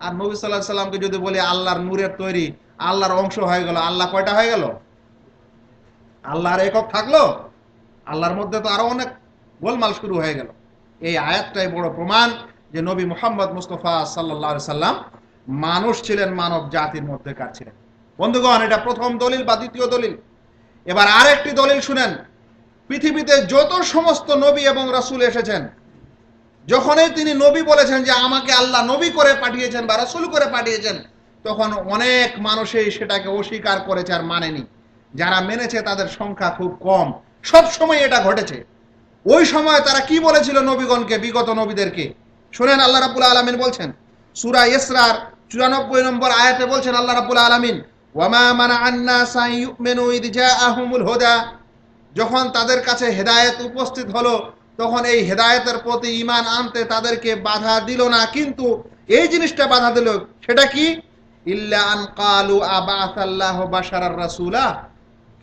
আর নবী সাল্লাল্লাহু আলাইহি সাল্লামকে যদি বলি আল্লাহর নূরের তৈরি, আল্লাহর অংশ হয়ে গেল, আল্লাহ কয়টা হয়ে গেল? আল্লাহর একক থাকলো? আল্লাহর মধ্যে তো আরো অনেক গোলমাল শুরু হয়ে গেল। এই আয়াতটাই বড় প্রমাণ যে নবী মুহাম্মদ মুস্তাফা সাল্লাল্লাহু আলাইহি সাল্লাম মানুষ ছিলেন, মানব জাতির মধ্যেকার ছিলেন। বন্ধুগণ, এটা প্রথম দলিল বা দ্বিতীয় দলিল। এবার আরেকটি দলিল শুনেন। পৃথিবীতে যত সমস্ত নবী এবং রাসূল এসেছেন, যখনই তিনি নবী বলেছেন যে আমাকে আল্লাহ নবী করে পাঠিয়েছেন বা রাসূল করে পাঠিয়েছেন, তখন অনেক মানুষই সেটাকে অস্বীকার করেছে আর মানেনি। যারা মেনেছে তাদের সংখ্যা খুব কম। সব সময় এটা ঘটেছে। ওই সময় তারা কি বলেছিল নবীগণকে, বিগত নবীদেরকে? শুনেন, আল্লাহ রাব্বুল আলামিন বলছেন সূরা ইসরার 94 নম্বর আয়াতে বলছেন আল্লাহ রাব্বুল আলামিন, ওয়ামা মানাআন নাসা ইউমিনু ইয জাআহুমুল হুদা, যখন তাদের কাছে হেদায়েত উপস্থিত হলো তখন এই হেদায়েতের প্রতি ঈমান আনতে তাদেরকে বাধা দিল না, কিন্তু এই জিনিসটা বাধা দিল। সেটা কি? ইল্লা আন ক্বালু আবাসাল্লাহু বাশারার রাসূলা,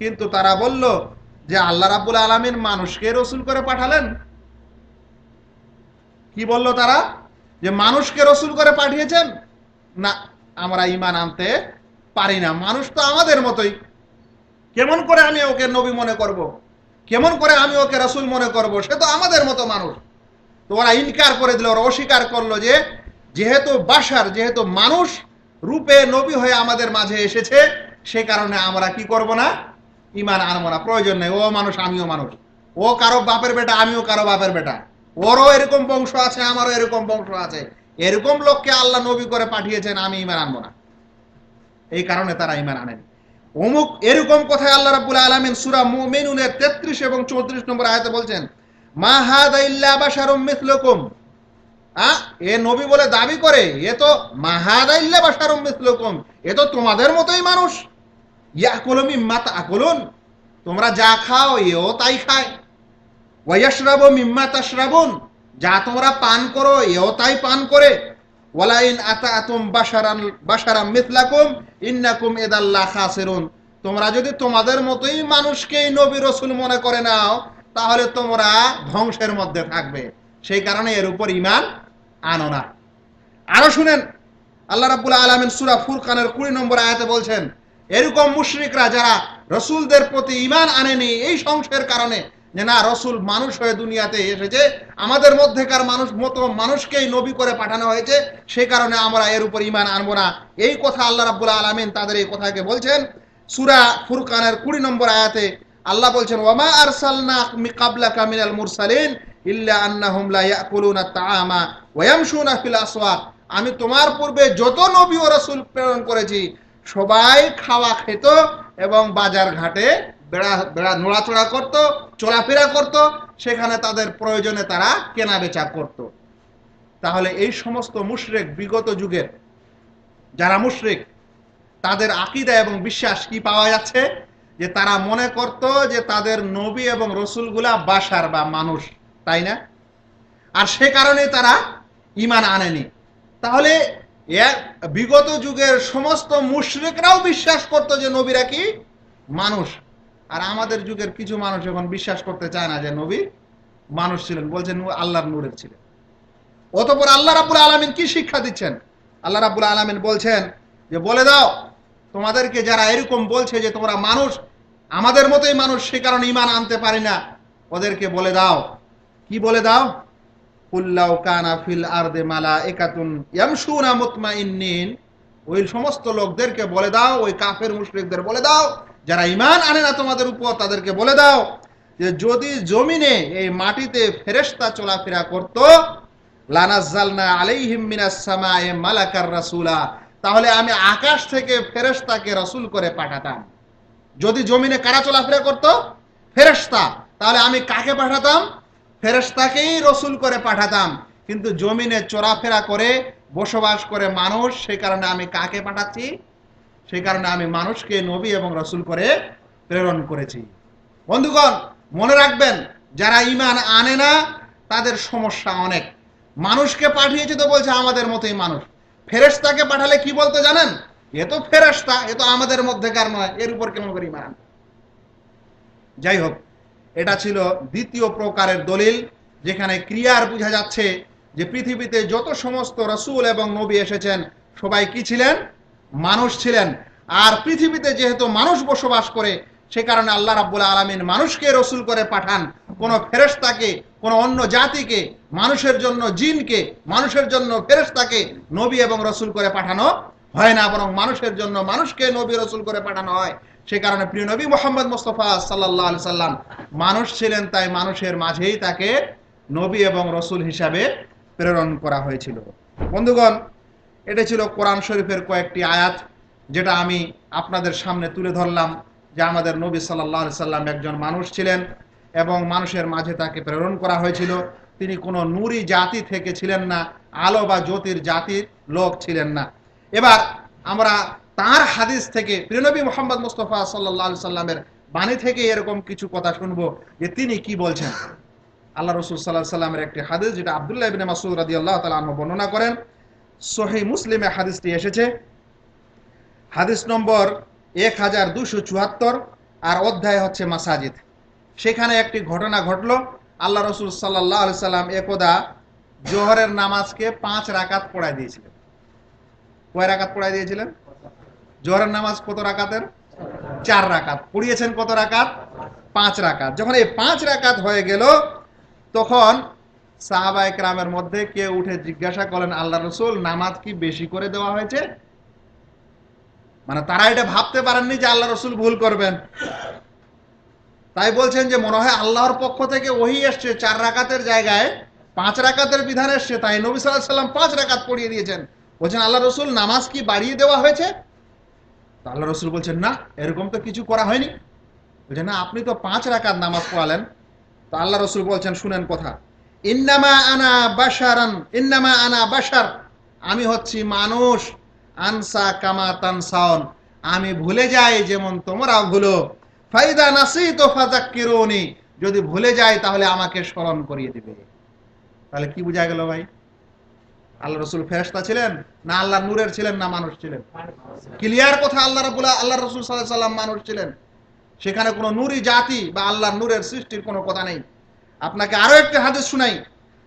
কিন্তু তারা বলল যে আল্লাহ রাব্বুল আলামিন মানুষকে রাসূল করে পাঠালেন। কি বলল তারা? যে মানুষকে রাসূল করে পাঠিয়েছেন? না, আমরা ঈমান আনতে পারি না, মানুষ তো আমাদের মতোই। কেমন করে আমি ওকে নবী মনে করব? কেমন করে আমি ওকে রাসূল মনে করব? সে তো আমাদের মতো মানুষ। তো ওরা ইনকার করে দিল, ওরা অস্বীকার করলো যে যেহেতু বাশার, যেহেতু মানুষ রূপে নবী হয়ে আমাদের মাঝে এসেছে, সে কারণে আমরা কি করব না? ঈমান আনবো না, প্রয়োজন নেই। ও মানুষ, আমিও মানুষ। ও কারো বাপের বেটা, আমিও কারো বাপের বেটা। ওরও এরকম বংশ আছে, আমারও এরকম বংশ আছে। এরকম লোককে আল্লাহ নবী করে পাঠিয়েছেন, আমি ঈমান আনবো না। এই কারণে তারা ঈমান আনেনি। অমুক এরকম কথায় আল্লাহ রাব্বুল আলামিন সূরা মুমিনুনের 33 এবং 34 নম্বর আয়াতে বলছেন, মা হাদা ইল্লা বাশারুম মিথলুকুম, এ নবী বলে দাবি করে, এ তো মা হাদা ইল্লা বাশারুম মিথলুকুম, এ তো তোমাদের মতোই মানুষ। ইয়াকুলু মিম্মা তাকুলুন, তোমরা যা খাও এও তাই খায়। ওয়া ইয়াশরাবু মিম্মা তাশরাবুন, যা তোমরা পান করো এও তাই পান করে। ওয়ালাইন আতাতুম বাশারাম মিথলাকুম ইন্নাকুম ইদাল্লা খাসিরুন, তোমরা যদি তোমাদের মতোই মানুষকেই নবী রাসূল মনে করে নাও, তাহলে তোমরা ধ্বংসের মধ্যে থাকবে। সেই কারণে এর উপর ঈমান আনো না। আরো শুনেন, আল্লাহ রাব্বুল আলামিন সূরা ফুরকানের 20 নম্বর আয়াতে বলছেন, এরকম মুশরিকরা যারা রাসূলদের প্রতি ঈমান আনেনি এই সংশয়ের কারণে, যে না রাসূল মানুষ হয়ে দুনিয়াতে এসেছে, আমাদের মধ্যেকার মানুষকেই নবী করে পাঠানো হয়েছে, সেই কারণে আমরা এর উপর ঈমান আনবো না, এই কথা আল্লাহ রাব্বুল আলামিন তাদের এই কথাকে বলছেন। সূরা ফুরকানের 20 নম্বর আয়াতে আল্লাহ বলছেন, ওয়ামা আরসালনা কাবলাকা মিনাল মুরসালিন ইল্লা আন্নাহুম লা ইয়াকুলুনা আত-তাআমা ওয়া ইয়ামশুনা ফিল আসওয়াক, আমি তোমার পূর্বে যত নবী ও রাসূল প্রেরণ করেছি সবাই খাওয়া খেত এবং বাজার ঘাটে বেড়া নড়াচড়া করত, চলাফেরা করত, সেখানে তাদের প্রয়োজনে তারা কেনা বেচা করত। তাহলে এই সমস্ত মুশরিক, বিগত যুগের যারা মুশরিক, তাদের আকীদা এবং বিশ্বাস কি পাওয়া যাচ্ছে? যে তারা মনে করত যে তাদের নবী এবং রাসূলগুলা বাশার বা মানুষ, তাই না? আর সে কারণে তারা ঈমান আনেনি। তাহলে বিগত যুগের সমস্ত মুশরিকরাও বিশ্বাস করত যে নবীরা কি মানুষ, আর আমাদের যুগের কিছু মানুষ এখন বিশ্বাস করতে চায় না যে নবী মানুষ ছিলেন, বলছেন আল্লাহর নূরের ছিলেন। অতঃপর আল্লাহ রাব্বুল আলামিন কি শিক্ষা দিচ্ছেন? আল্লাহ রাব্বুল আলামিন বলছেন যে বলে দাও তোমাদেরকে যারা এরকম বলছে যে তোমরা মানুষ, আমাদের মতোই মানুষ, সে কারণে ঈমান আনতে পারি না, ওদেরকে বলে দাও, কি বলে দাও? কুল্লাউ কানা ফিল আরদি মালাইকাতুন ইয়ামশুনা মুতমাইন্নিন, ওই সমস্ত লোকদেরকে বলে দাও, ওই কাফের মুশরিকদের বলে দাও যারা ঈমান আনে না তোমাদের উপর, তাদেরকে বলে দাও যে যদি জমিনে এই মাটিতে ফেরেশতা চলাফেরা করত, লানাজ্জালনা আলাইহিম মিনাস সামাই মালাকার রাসূলা, তাহলে আমি আকাশ থেকে ফেরেশতাকে রাসূল করে পাঠাতাম। যদি জমিনে কারা চলাফেরা করত? ফেরেশতা, তাহলে আমি কাকে পাঠাতাম? ফেরেশতাকেই রাসূল করে পাঠাতাম। কিন্তু জমিনে চলাফেরা করে বসবাস করে মানুষ, সেই কারণে আমি কাকে পাঠাচ্ছি? সেই কারণে আমি মানুষকে নবী এবং রাসূল করে প্রেরণ করেছি। বন্ধুগণ, মনে রাখবেন যারা ঈমান আনে না তাদের সমস্যা অনেক। মানুষকে পাঠিয়েছে তো বলছে আমাদের মতোই মানুষ। ফেরেশতাকে পাঠালে কি বলতে জানেন? এ তো ফেরেশতা, এ তো আমাদের মধ্যেকার নয়, এর উপর কেমন করে ঈমান আনবে? যাই হোক, এটা ছিল দ্বিতীয় প্রকারের দলিল, যেখানে ক্রিয়ার বোঝা যাচ্ছে যে পৃথিবীতে যত সমস্ত রাসূল এবং নবী এসেছেন সবাই কি ছিলেন? মানুষ ছিলেন। আর পৃথিবীতে যেহেতু মানুষ বসবাস করে, সে কারণে আল্লাহ রাব্বুল আলামিন মানুষকে রসুল করে পাঠান। কোনো ফেরেশতাকে, কোনো অন্য জাতিকে, মানুষের জন্য জিনকে, মানুষের জন্য ফেরেশতাকে নবী এবং রসুল করে পাঠানো হয় না, বরং মানুষের জন্য মানুষকে নবী রসুল করে পাঠানো হয়। সে কারণে প্রিয় নবী মুহাম্মদ মুস্তাফা সাল্লাল্লাহু আলাইহি সাল্লাম মানুষ ছিলেন, তাই মানুষের মাঝেই তাকে নবী এবং রসুল হিসাবে প্রেরণ করা হয়েছিল। বন্ধুগণ, এটা ছিল কোরআন শরীফের কয়েকটি আয়াত, যেটা আমি আপনাদের সামনে তুলে ধরলাম যে আমাদের নবী সাল্লাল্লাহু আলাইহি সাল্লাম একজন মানুষ ছিলেন এবং মানুষের মাঝে তাকে প্রেরণ করা হয়েছিল। তিনি কোনো নূরি জাতি থেকে ছিলেন না, আলো বা জ্যোতির জাতির লোক ছিলেন না। এবার আমরা তার হাদিস থেকে, প্রিয় নবী মুহাম্মদ মুস্তাফা সাল্লাল্লাহু আলাইহি সাল্লামের বাণী থেকে এরকম কিছু কথা শুনবো যে তিনি কি বলছেন। আল্লাহ রাসূল সাল্লাল্লাহু আলাইহি সাল্লামের একটি হাদিস, যেটা আব্দুল্লাহ ইবনে মাসউদ রাদিয়াল্লাহু তাআলা আনহু বর্ণনা করেন। সহিহ মুসলিমে হাদিসটি এসেছে, হাদিস নম্বর 1274, আর অধ্যায় হচ্ছে মাসাজিদ। সেখানে একটি ঘটনা ঘটলো। আল্লাহ রাসূল সাল্লাল্লাহু আলাইহি সাল্লাম একদা জোহরের নামাজকে 5 রাকাত পড়ায় দিয়েছিলেন। কয় রাকাত পড়ায় দিয়েছিলেন? জোহরের নামাজ কত রাকাতের? 4 রাকাত। পড়িয়েছেন কত রাকাত? 5 রাকাত। যখন এই 5 রাকাত হয়ে গেল, তখন সাহাবায়ে কেরামের মধ্যে কেউ উঠে জিজ্ঞাসা করলেন, আল্লাহ রাসূল, নামাজ কি বেশি করে দেওয়া হয়েছে? মানে তারা এটা ভাবতে পারেননি যে আল্লাহ রাসূল ভুল করবেন। তাই বলছেন যে মনে হয় আল্লাহর পক্ষ থেকে ওহী এসছে, 4 রাকাতের জায়গায় 5 রাকাতের বিধান এসছে, তাই নবী সাল্লাল্লাহু আলাইহি সাল্লাম 5 রাকাত পড়িয়ে দিয়েছেন। বলছেন, আল্লাহ রাসূল, নামাজ কি বাড়িয়ে দেওয়া হয়েছে? তো আল্লাহ রাসূল বলছেন, না, এরকম তো কিছু করা হয়নি। বলছেন, না, আপনি তো 5 রাকাত নামাজ পড়ালেন। তো আল্লাহ রাসূল বলছেন, শুনেন কথা, ইন্নামা আনা বাশারান, ইন্নামা আনা বাশার, আমি হচ্ছি মানুষ, আনসা কামা তানসাউন, আমি ভুলে যাই যেমন তোমরাও ভুলো, ফাইদা নাসিতু ফাযাক্কিরুনি, যদি ভুলে যাই তাহলে আমাকে স্মরণ করিয়ে দিবে। তাহলে কি বোঝা গেল ভাই? আল্লাহ রাসূল ফেরেশতা ছিলেন না আল্লাহর নূরের ছিলেন না মানুষ ছিলেন? ক্লিয়ার কথা, আল্লাহ রাসূল সাল্লাল্লাহু আলাইহি সাল্লাম মানুষ ছিলেন। সেখানে কোনো নূরি জাতি বা আল্লাহর নূরের সৃষ্টির কোনো কথা নেই। আপনাকে আরো একটা হাদিস শুনাই।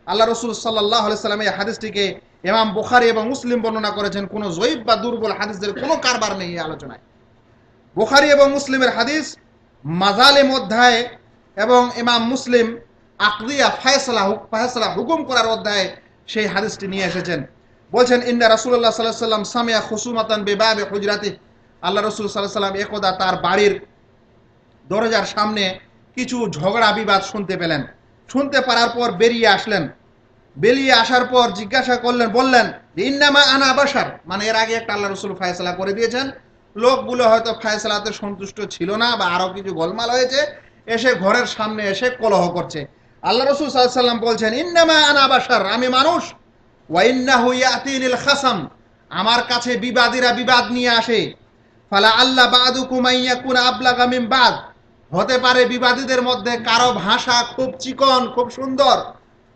আল্লাহ রাসূল সাল্লাল্লাহু আলাইহি সাল্লাম এই হাদিসটিকে ইমাম বুখারী এবং মুসলিম বর্ণনা করেছেন। কোনো জয়ীফ বা দুর্বল হাদিসের কোনো কারবার নেই এই আলোচনায়। বুখারী এবং মুসলিমের হাদিস, মাজালিম অধ্যায়, এবং ইমাম মুসলিম আকদিয়া ফায়সালা হুকুম করার অধ্যায়ে সেই হাদিসটি নিয়ে এসেছেন। বলছেন, ইন্না রাসূলুল্লাহ সাল্লাল্লাহু আলাইহি সাল্লাম সামিয়া খুসুমাতান বিবাবি হুজরাতি, আল্লাহ রাসূল সাল্লাল্লাহু আলাইহি সাল্লাম একদা তার বাড়ির দরজার সামনে কিছু ঝগড়া বিবাদ শুনতে পেলেন। শুনতে পারার পর বেরিয়ে আসলেন। বেরিয়ে আসার পর জিজ্ঞাসা করলেন, বললেন যে ইন্নামা আনা বাশার, মানে এর আগে একটা আল্লাহ রাসূল ফয়সালা করে দিয়েছেন। লোকগুলো হয়তো ফয়সালাতে সন্তুষ্ট ছিল না বা আরো কিছু গোলমাল হয়েছে, এসে ঘরের সামনে এসে কলহ করছে। আল্লাহ রাসূল সাল্লাল্লাহু আলাইহি সাল্লাম বলছেন, ইন্নামা আনা বাশার, আমি মানুষ, ওয়া ইন্নাহু ইয়াতিনিল খাসাম, আমার কাছে বিবাদীরা বিবাদ নিয়ে আসে। ফালা আল্লাহ বাদুকুম আইয়াকুনা আবলাগা মিন বাদ, হতে পারে বিবাদীদের মধ্যে কারো ভাষা খুব চিকন, খুব সুন্দর,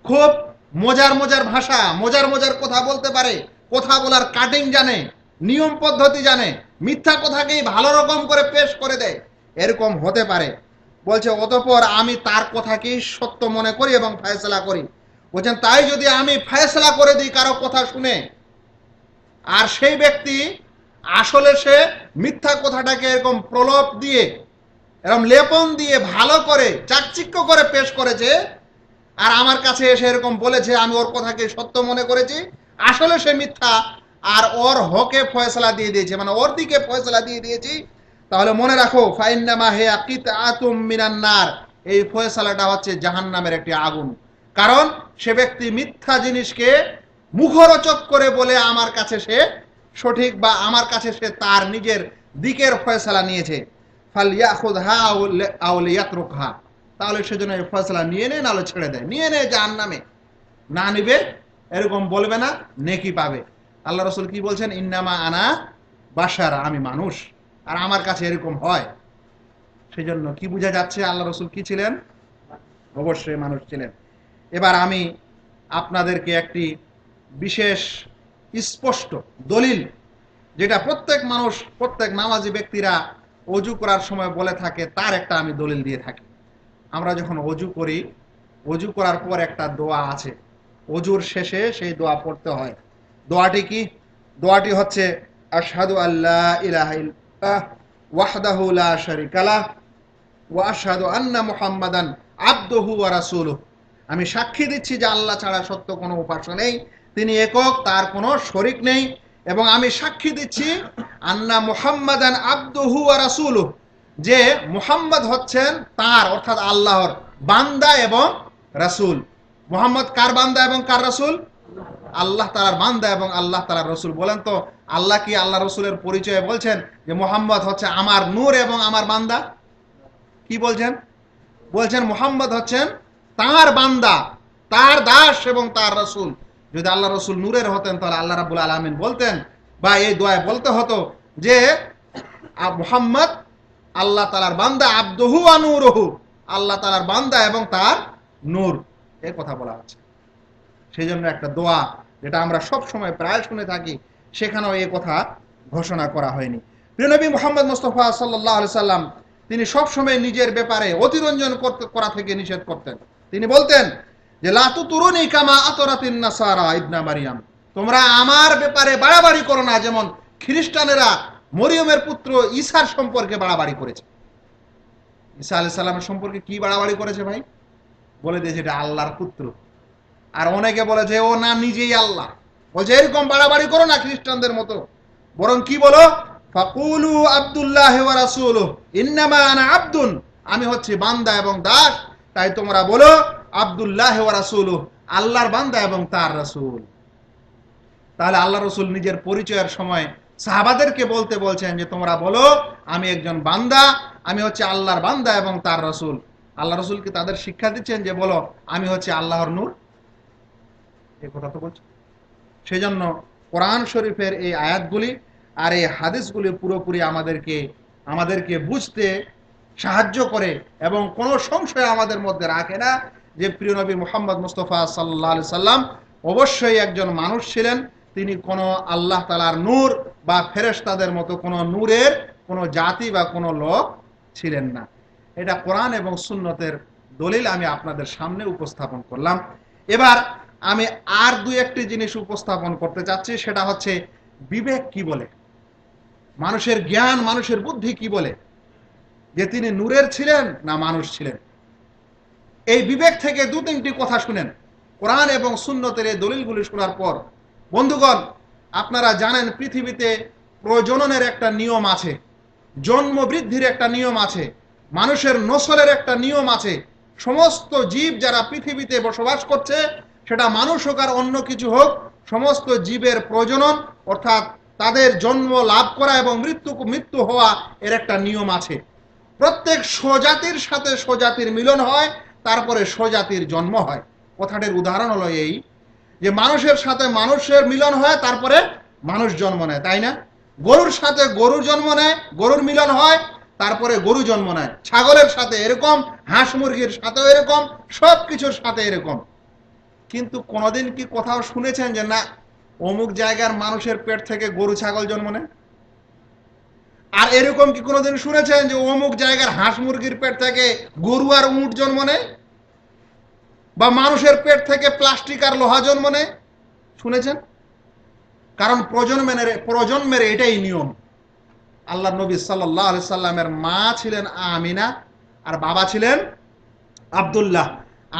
খুব মজার মজার ভাষা, মজার মজার কথা বলতে পারে, কথা বলার কাটিং জানে, নিয়ম পদ্ধতি জানে, মিথ্যা কথাকেই ভালো রকম করে পেশ করে দেয়, এরকম হতে পারে। বলছে, অতঃপর আমি তার কথাকেই সত্য মনে করি এবং ফয়সালা করি। বলছেন, তাই যদি আমি ফয়সালা করে দিই কারো কথা শুনে, আর সেই ব্যক্তি আসলে সে মিথ্যা কথাটাকে এরকম প্রলোভ দিয়ে, এরকম লেপন দিয়ে ভালো করে চাকচিক্য করে পেশ করেছে, আর আমার কাছে এসে এরকম বলেছে আমি ওর কথাকে সত্য মনে করেছি, আসলে সে মিথ্যা, আর ওর হকে ফয়সালা দিয়ে দিয়েছে, মানে ওর দিকে ফয়সালা দিয়ে দিয়েছি, তাহলে মনে রাখো, ফাইন্নামা হে কিতআতুম মিনান নার, এই ফয়সালাটা হচ্ছে জাহান্নামের একটি আগুন। কারণ সে ব্যক্তি মিথ্যা জিনিসকে মুখরোচক করে বলে আমার কাছে সে সঠিক, বা আমার কাছে সে তার নিজের দিকের ফয়সালা নিয়েছে। ফালইয়াখুযহা আও লিয়াতরুকহা, তাহলে সেজন্য এই ফয়সালা নিয়ে নেয়, নাহলে ছেড়ে দেয়, নিয়ে নেয় জাহান্নামে, না নিবে এরকম বলবে না, নেকি পাবে। আল্লাহ রাসূল কি বলছেন? ইন্নামা আনা বাশার, আমি মানুষ, আর আমার কাছে এরকম হয়। সেজন্য কি বোঝা যাচ্ছে? আল্লাহ রাসূল কি ছিলেন? অবশ্যই মানুষ ছিলেন। এবার আমি আপনাদেরকে একটি বিশেষ স্পষ্ট দলিল, যেটা প্রত্যেক মানুষ, প্রত্যেক নামাজি ব্যক্তিরা অজু করার সময় বলে থাকে, তার একটা আমি দলিল দিয়ে থাকি। আমরা যখন অজু করি, অজু করার পর একটা দোয়া আছে, অজুর শেষে সেই দোয়া পড়তে হয়। দোয়াটি কি? দোয়াটি হচ্ছে আশহাদু আল্লা ইলাহা ইল্লাল্লাহ ওয়াহদাহু লা শারীকা লাহ ওয়া আশহাদু আন্না মুহাম্মাদান আবদুহু ওয়া রাসূলুহু। আমি সাক্ষী দিচ্ছি যে আল্লাহ ছাড়া সত্য কোনো উপাস্য নেই, তিনি একক, তার কোনো শরীক নেই। এবং আমি সাক্ষী দিচ্ছি আন্না মুহাম্মাদান আবদুহু ওয়া রাসূলুহু, যে মুহাম্মদ হচ্ছেন তার অর্থাৎ আল্লাহর বান্দা এবং রাসূল। মুহাম্মদ কার বান্দা এবং কার রাসূল? আল্লাহ তাআলার বান্দা এবং আল্লাহ তাআলার রাসূল। বলেন তো, আল্লাহ কি আল্লাহ রাসূলের পরিচয় বলছেন যে মুহাম্মদ হচ্ছে আমার নূর এবং আমার বান্দা? কি বলছেন? বলছেন মুহাম্মদ হচ্ছেন তার বান্দা, তার দাস এবং তার রাসূল। যদি আল্লাহ রাসূল নূরের হতেন তাহলে আল্লাহ রাব্বুল আলামিন বলতেন, বা এই দোয়ায় বলতে হতো যে মুহাম্মদ আল্লাহ তাআলার বান্দা, আবদুহু ওয়া নূরুহু, আল্লাহ তাআলার বান্দা এবং তার নূর, এই কথা বলা হচ্ছে। সেই জন্য একটা দোয়া যেটা আমরা সব সময় প্রায় শুনে থাকি, সেখানেও এই কথা ঘোষণা করা হয়নি। প্রিয় নবী মুহাম্মদ মুস্তাফা সাল্লাল্লাহু আলাইহি সাল্লাম তিনি সবসময় নিজের ব্যাপারে অতিরঞ্জন করা থেকে নিষেধ করতেন। তিনি বলতেন যে লা তুতুরুনি কামা আতরাতিন নাসারা ইবনা মারিয়াম, তোমরা আমার ব্যাপারে বাড়াবাড়ি করো না যেমন খ্রিস্টানেরা মরিয়মের পুত্র ঈসার সম্পর্কে বাড়াবাড়ি করেছে। ঈসা আলাইহিস সালামের সম্পর্কে কি বাড়াবাড়ি করেছে ভাই? বলে দিয়েছে এটা আল্লাহর পুত্র। আর অনেকে বলে যে ও না নিজেই আল্লাহ। বলছে এরকম বাড়াবাড়ি করো না খ্রিস্টানদের মতো, বরং কি বলো, ফাকুলু আব্দুল্লাহ ওয়া রাসূলুহু ইন্নামা আনা আব্দুন, আমি হচ্ছে বান্দা এবং দাস, তাই তোমরা বলো আব্দুল্লাহ ওয়া রাসূলুহু, আল্লাহর বান্দা এবং তার রাসূল। তাহলে আল্লাহ রাসূল নিজের পরিচয়ের সময় সাহাবাদেরকে বলতে বলছেন যে তোমরা বলো আমি একজন বান্দা, আমি হচ্ছে আল্লাহর বান্দা এবং তার রাসূল। আল্লাহ রাসূল কি তাদের শিক্ষা দিচ্ছেন যে বলো আমি হচ্ছে আল্লাহর নূর? এই কথা তো বলছে। সেই জন্য কোরআন শরীফের এই আয়াতগুলি আর এই হাদিসগুলি পুরোপুরি আমাদেরকে বুঝতে সাহায্য করে এবং কোনো সংশয় আমাদের মধ্যে রাখে না যে প্রিয় নবী মুহাম্মদ মুস্তাফা সাল্লাল্লাহু আলাইহি সাল্লাম অবশ্যই একজন মানুষ ছিলেন। তিনি কোনো আল্লাহ তাআলার নূর বা ফেরেশতাদের মতো কোনো নূরের কোনো জাতি বা কোনো লোক ছিলেন না। এটা কোরআন এবং সুন্নতের দলিল আমি আপনাদের সামনে উপস্থাপন করলাম। এবার আমি আর দুই একটি জিনিস উপস্থাপন করতে চাচ্ছি, সেটা হচ্ছে বিবেক কি বলে, মানুষের জ্ঞান, মানুষের বুদ্ধি কি বলে, যে তিনি নূরের ছিলেন না মানুষ ছিলেন। এই বিবেক থেকে দু তিনটি কথা শুনেন কোরআন এবং সুন্নতের এই দলিলগুলি শোনার পর। বন্ধুগণ, আপনারা জানেন পৃথিবীতে প্রজননের একটা নিয়ম আছে, জন্ম বৃদ্ধির একটা নিয়ম আছে, মানুষের নসলের একটা নিয়ম আছে। সমস্ত জীব যারা পৃথিবীতে বসবাস করছে, সেটা মানুষ হোক আর অন্য কিছু হোক, সমস্ত জীবের প্রজনন অর্থাৎ তাদের জন্ম লাভ করা এবং মৃত্যু হওয়া এর একটা নিয়ম আছে। প্রত্যেক স্বজাতির সাথে স্বজাতির মিলন হয়, তারপরে স্বজাতির জন্ম হয়। কথাটির উদাহরণ হলো এই যে মানুষের সাথে মানুষের মিলন হয়, তারপরে মানুষ জন্ম নেয়, তাই না? গরুর সাথে গরুর জন্ম নেয়, গরুর মিলন হয়, তারপরে গরু জন্ম নেয়। ছাগলের সাথে এরকম, হাঁস মুরগির সাথেও এরকম, সব কিছুর সাথে এরকম। কিন্তু কোনোদিন কি কোথাও শুনেছেন যে না অমুক জায়গার মানুষের পেট থেকে গরু ছাগল জন্ম নেয়? আর এরকম কি কোনোদিন শুনেছেন যে অমুক জায়গার হাঁস মুরগির পেট থেকে গরু আর উট জন্ম নেয়? বা মানুষের পেট থেকে প্লাস্টিক আর লোহা জন্ম নেয়? শুনেছেন? কারণ প্রজন্মের এটাই নিয়ম। আল্লাহ নবী সাল্লাল্লাহু আলাইহি সাল্লামের মা ছিলেন আমিনা আর বাবা ছিলেন আব্দুল্লাহ।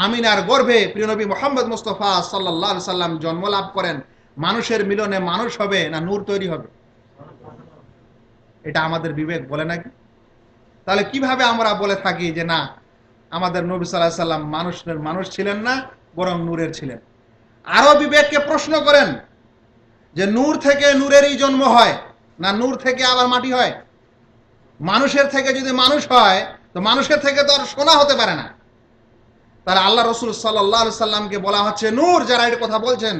আমিনার গর্ভে প্রিয় নবী মুহাম্মদ মুস্তাফা সাল্লাল্লাহু আলাইহি সাল্লাম জন্ম লাভ করেন। মানুষের মিলনে মানুষ হবে না নূর তৈরি হবে? এটা আমাদের বিবেক বলে নাকি? তাহলে কিভাবে আমরা বলে থাকি যে না আমাদের নবী সাল্লাল্লাহু আলাইহি সাল্লাম মানুষ ছিলেন না, বরং নূরের ছিলেন? আরো বিবেককে প্রশ্ন করেন যে নূর থেকে নূরেরই জন্ম হয় না নূর থেকে আবার মাটি হয়? মানুষের থেকে যদি মানুষ হয় তো মানুষের থেকে তো আর সোনা হতে পারে না। তাহলে আল্লাহ রসুল সাল্লাল্লাহু আলাইহি সাল্লামকে বলা হচ্ছে নূর। যারা এর কথা বলছেন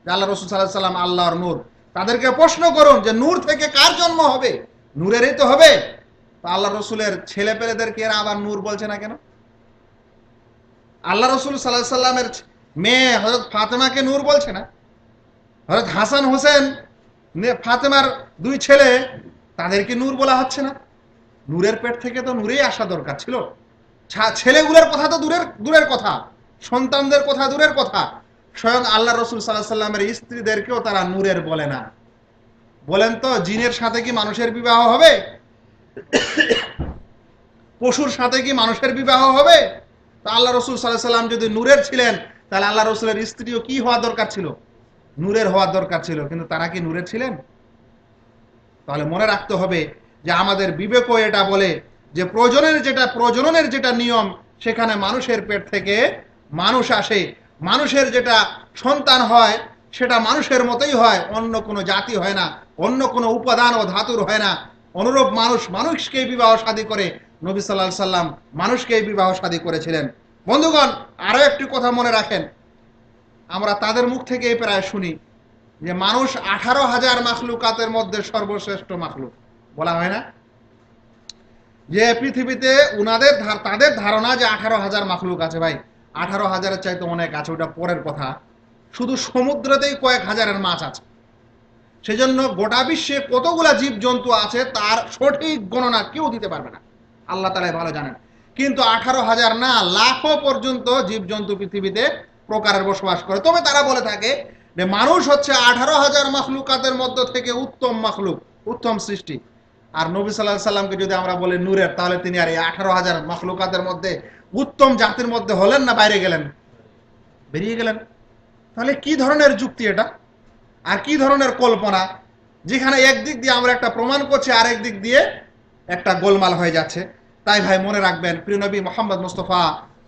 যে আল্লাহ রসুল সাল্লাল্লাহু আলাইহি সাল্লাম আল্লাহর নূর, তাদেরকে প্রশ্ন করুন যে নূর থেকে কার জন্ম হবে? নূরেরই তো হবে। তো আল্লাহ রসুলের ছেলে পেলেদেরকে এরা আবার নূর বলছে না কেন? আল্লাহ রসুল সাল্লাল্লাহু আলাইহি সাল্লামের মেয়ে হযরত ফাতেমাকে নূর বলছে না? হযরত হাসান হোসেন ফাতেমার দুই ছেলে, তাদেরকে নূর বলা হচ্ছে না? নূরের পেট থেকে তো নূরেই আসা দরকার ছিল। ছেলেগুলোর কথা তো দূরের দূরের কথা, সন্তানদের কথা দূরের কথা, স্বয়ং আল্লাহ রসুল সাল্লাল্লাহু আলাইহি সাল্লামের স্ত্রীদেরকেও তারা নূরের বলে না। বলেন তো, জিনের সাথে কি মানুষের বিবাহ হবে? পশুর সাথে কি মানুষের বিবাহ হবে? তা আল্লাহ রসুল সাল্লাল্লাহু আলাইহি সাল্লাম যদি নূরের ছিলেন, তাহলে আল্লাহ রসুলের স্ত্রীও কি হওয়া দরকার ছিল? নূরের হওয়ার দরকার ছিল। কিন্তু তারা কি নূরের ছিলেন? তাহলে মনে রাখতে হবে যে আমাদের বিবেকও এটা বলে যে প্রজননের যেটা নিয়ম, সেখানে মানুষের পেট থেকে মানুষ আসে, মানুষের যেটা সন্তান হয় সেটা মানুষের মতোই হয়, অন্য কোনো জাতি হয় না, অন্য কোনো উপাদান ও ধাতুর হয় না। অনুরূপ মানুষকে বিবাহ শাদী করে, নবী সাল্লাল্লাহু আলাইহি সাল্লাম মানুষকে বিবাহ শাদী করেছিলেন। বন্ধুগণ, আরো একটি কথা মনে রাখেন, আমরা তাদের মুখ থেকেই প্রায় শুনি যে মানুষ 18,000 মাখলুকাতের মধ্যে সর্বশ্রেষ্ঠ মাখলুক বলা হয় না? যে পৃথিবীতে তাদের ধারণা যে 18,000 মাখলুক আছে। ভাই, 18,000-এর চাইতে অনেক আছে, ওটা পরের কথা। শুধু সমুদ্রতেই কয়েক হাজারের মাছ আছে। সেজন্য গোটা বিশ্বে কতগুলা জীবজন্তু আছে তার সঠিক গণনা কেউ দিতে পারবে না, আল্লাহ তাআলাই ভালো জানেন। কিন্তু 18,000 না, লাখো পর্যন্ত জীবজন্তু পৃথিবীতে প্রকারের বসবাস করে। তবে তারা বলে থাকে যে মানুষ হচ্ছে 18,000 মাখলুকাতের মধ্য থেকে উত্তম মাখলুক, উত্তম সৃষ্টি। আর নবী সাল্লাল্লাহু আলাইহি সাল্লামকে যদি আমরা বলি নূরের, তাহলে তিনি আর এই 18,000 মাখলুকাতের মধ্যে উত্তম জাতির মধ্যে হলেন না বাইরে গেলেন? বেরিয়ে গেলেন। তাহলে কি ধরনের যুক্তি এটা, আর কি ধরনের কল্পনা, যেখানে একদিক দিয়ে আমরা একটা প্রমাণ করছি, আরেক দিক দিয়ে একটা গোলমাল হয়ে যাচ্ছে। তাই ভাই মনে রাখবেন, প্রিয় নবী মুহাম্মদ মুস্তাফা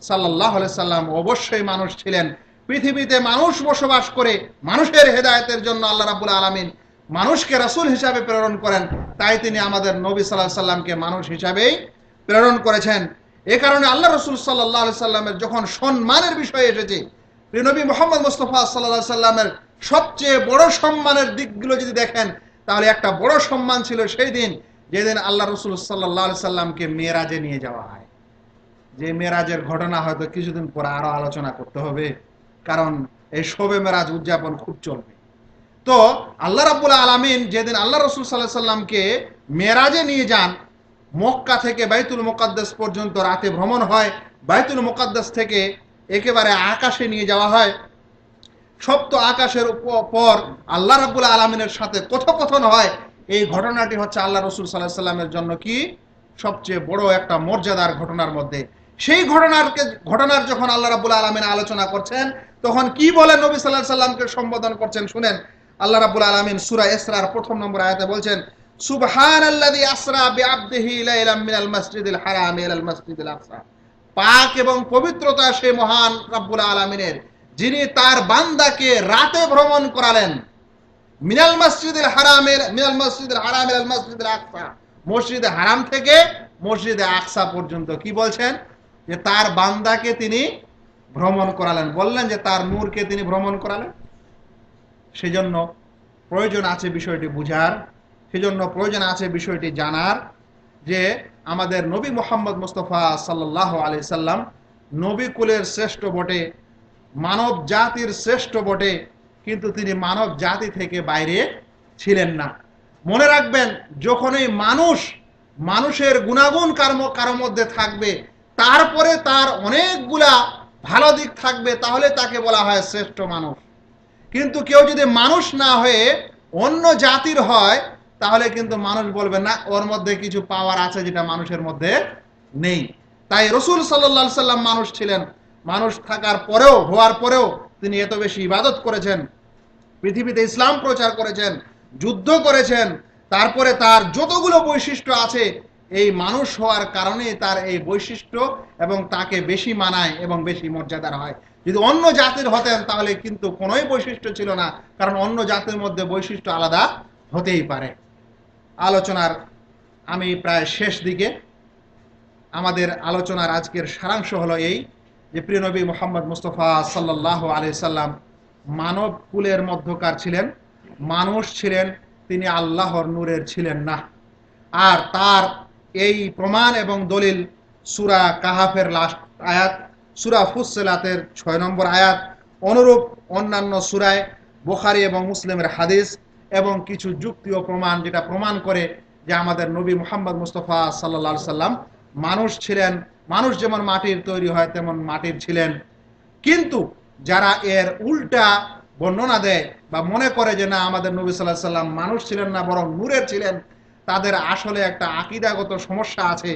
সাল্লাল্লাহু আলাইহি সাল্লাম অবশ্যই মানুষ ছিলেন। পৃথিবীতে মানুষ বসবাস করে, মানুষের হেদায়েতের জন্য আল্লাহ রাব্বুল আলামিন মানুষকে রাসূল হিসাবে প্রেরণ করেন। তাই তিনি আমাদের নবী সাল্লাল্লাহু আলাইহি সাল্লামকে মানুষ হিসাবেই প্রেরণ করেছেন। এ কারণে আল্লাহ রাসূল সাল্লাল্লাহু আলাইহি সাল্লামের যখন সম্মানের বিষয় এসেছে, প্রিয় নবী মুহাম্মদ মুস্তাফা সাল্লাল্লাহু আলাইহি সাল্লামের সবচেয়ে বড় সম্মানের দিকগুলো যদি দেখেন, তাহলে একটা বড় সম্মান ছিল সেই দিন যেদিন আল্লাহ রাসূল সাল্লাল্লাহু আলাইহি সাল্লামকে মেরাজে নিয়ে যাওয়া হয়। যে মেরাজের ঘটনা হয়তো কিছুদিন পরে আরো আলোচনা করতে হবে, কারণ এই শবে মেরাজ উদযাপন খুব চলবে। তো আল্লাহ রাব্বুল আলামিন যেদিন আল্লাহ রাসূল সাল্লাল্লাহু আলাইহি সাল্লামকে মেরাজে নিয়ে যান, মক্কা থেকে বাইতুল মুকাদ্দাস পর্যন্ত রাতে ভ্রমণ হয়, বাইতুল মুকাদ্দাস থেকে একেবারে আকাশে নিয়ে যাওয়া হয়। সপ্ত আকাশের পর আল্লাহ রাব্বুল আলামিনের সাথে কথোপকথন হয়। এই ঘটনাটি হচ্ছে আল্লাহ রাসূল সাল্লাল্লাহু আলাইহি সাল্লামের জন্য কি সবচেয়ে বড় একটা মর্যাদার ঘটনার মধ্যে। সেই ঘটনার যখন আল্লাহ রাব্বুল আলামিন আলোচনা করছেন, তখন কি বলেন নবী সাল্লাল্লাহু আলাইহি সাল্লামকে সম্বোধন করছেন শুনেন। আল্লাহ রাব্বুল আলামিন সূরা ইসরার 1 নম্বর আয়াতে বলছেন, সুবহানাল্লাযী আসরা বিআবদিহি লাইলাম মিনাল মাসজিদিল হারাম ইলাল মাসজিদিল আকসা। পাক এবং পবিত্রতা সেই মহান রাব্বুল আলামিনের, যিনি তার বান্দাকে রাতে ভ্রমণ করালেন। মিনাল মাসজিদিল হারাম ইলাল মাসজিদিল আকসা, মসজিদে হারাম থেকে মসজিদে আকসা পর্যন্ত। কি বলছেন? যে তার বান্দাকে তিনি ভ্রমণ করালেন, বললেন যে তার নূরকে তিনি ভ্রমণ করালেন। সেজন্য প্রয়োজন আছে বিষয়টি বুঝার, সেজন্য প্রয়োজন আছে বিষয়টি জানার যে আমাদের নবী মুহাম্মদ মুস্তাফা সাল্লাল্লাহু আলাইহি সাল্লাম নবী কুলের শ্রেষ্ঠ বটে, মানব জাতির শ্রেষ্ঠ বটে, কিন্তু তিনি মানব জাতি থেকে বাইরে ছিলেন না। মনে রাখবেন, যখনই মানুষের গুণাগুণ কারো মধ্যে থাকবে, তারপরে তার অনেকগুলা ভালো দিক থাকবে, তাহলে তাকে বলা হয় শ্রেষ্ঠ মানুষ। কিন্তু কেউ যদি মানুষ না হয়ে অন্য জাতির হয়, তাহলে কিন্তু মানুষ বলবে না ওর মধ্যে কিছু পাওয়ার আছে যেটা মানুষের মধ্যে নেই। তাই রাসূল সাল্লাল্লাহু আলাইহি সাল্লাম মানুষ ছিলেন, মানুষ হওয়ার পরেও তিনি এত বেশি ইবাদত করেছেন, পৃথিবীতে ইসলাম প্রচার করেছেন, যুদ্ধ করেছেন। তারপরে তার যতগুলো বৈশিষ্ট্য আছে, এই মানুষ হওয়ার কারণে তার এই বৈশিষ্ট্য এবং তাকে বেশি মানায় এবং বেশি মর্যাদার হয়। যদি অন্য জাতির হতেন তাহলে কিন্তু কোনোই বৈশিষ্ট্য ছিল না, কারণ অন্য জাতির মধ্যে বৈশিষ্ট্য আলাদা হতেই পারে। আলোচনার আমি প্রায় শেষ দিকে। আমাদের আলোচনার আজকের সারাংশ হলো এই যে প্রিয় নবী মুহাম্মদ মুস্তাফা সাল্লাল্লাহু আলাইহি সাল্লাম মানব কুলের মধ্যকার ছিলেন, মানুষ ছিলেন, তিনি আল্লাহর নূরের ছিলেন না। আর তার এই প্রমাণ এবং দলিল সূরা কাহাফের লাস্ট আয়াত, সূরা ফুসসিলাতের 6 নম্বর আয়াত, অনুরূপ অন্যান্য সূরায়, বুখারী এবং মুসলিমের হাদিস এবং কিছু যুক্তি ও প্রমাণ যেটা প্রমাণ করে যে আমাদের নবী মুহাম্মদ মুস্তাফা সাল্লাল্লাহু আলাইহি সাল্লাম মানুষ ছিলেন। মানুষ যেমন মাটির তৈরি হয় তেমন মাটির ছিলেন। কিন্তু যারা এর উল্টা বর্ণনা দেয় বা মনে করে যে না আমাদের নবী সাল্লাল্লাহু আলাইহি সাল্লাম মানুষ ছিলেন না বরং নূরের ছিলেন, তাদের আসলে একটা আকীদাগত সমস্যা আছে,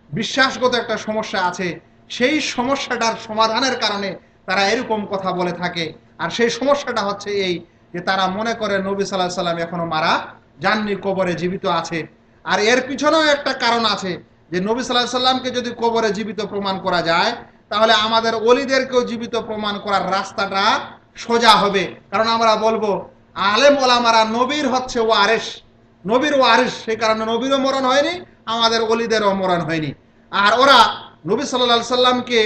বিশ্বাসগত একটা সমস্যা আছে। সেই সমস্যাটার সমাধানের কারণে তারা এরকম কথা বলে থাকে। আর সেই সমস্যাটা হচ্ছে এই যে তারা মনে করে নবী সাল্লাল্লাহু আলাইহি সাল্লাম এখনো মারা যাননি, কবরে জীবিত আছে। আর এর পিছনেও একটা কারণ আছে যে নবী সাল্লাল্লাহু আলাইহি সাল্লামকে যদি কবরে জীবিত প্রমাণ করা যায়, তাহলে আমাদের ওলিদেরকেও জীবিত প্রমাণ করার রাস্তাটা সোজা হবে। কারণ আমরা বলবো আলেম ওলামারা নবীর হচ্ছে ওয়ারিস, নবীর ওয়ারিস, সেই কারণে নবীরও মরণ হয়নি, আমাদের ওলিদেরও মরণ হয়নি। আর ওরা নবী সাল্লাল্লাহু আলাইহি সাল্লামকে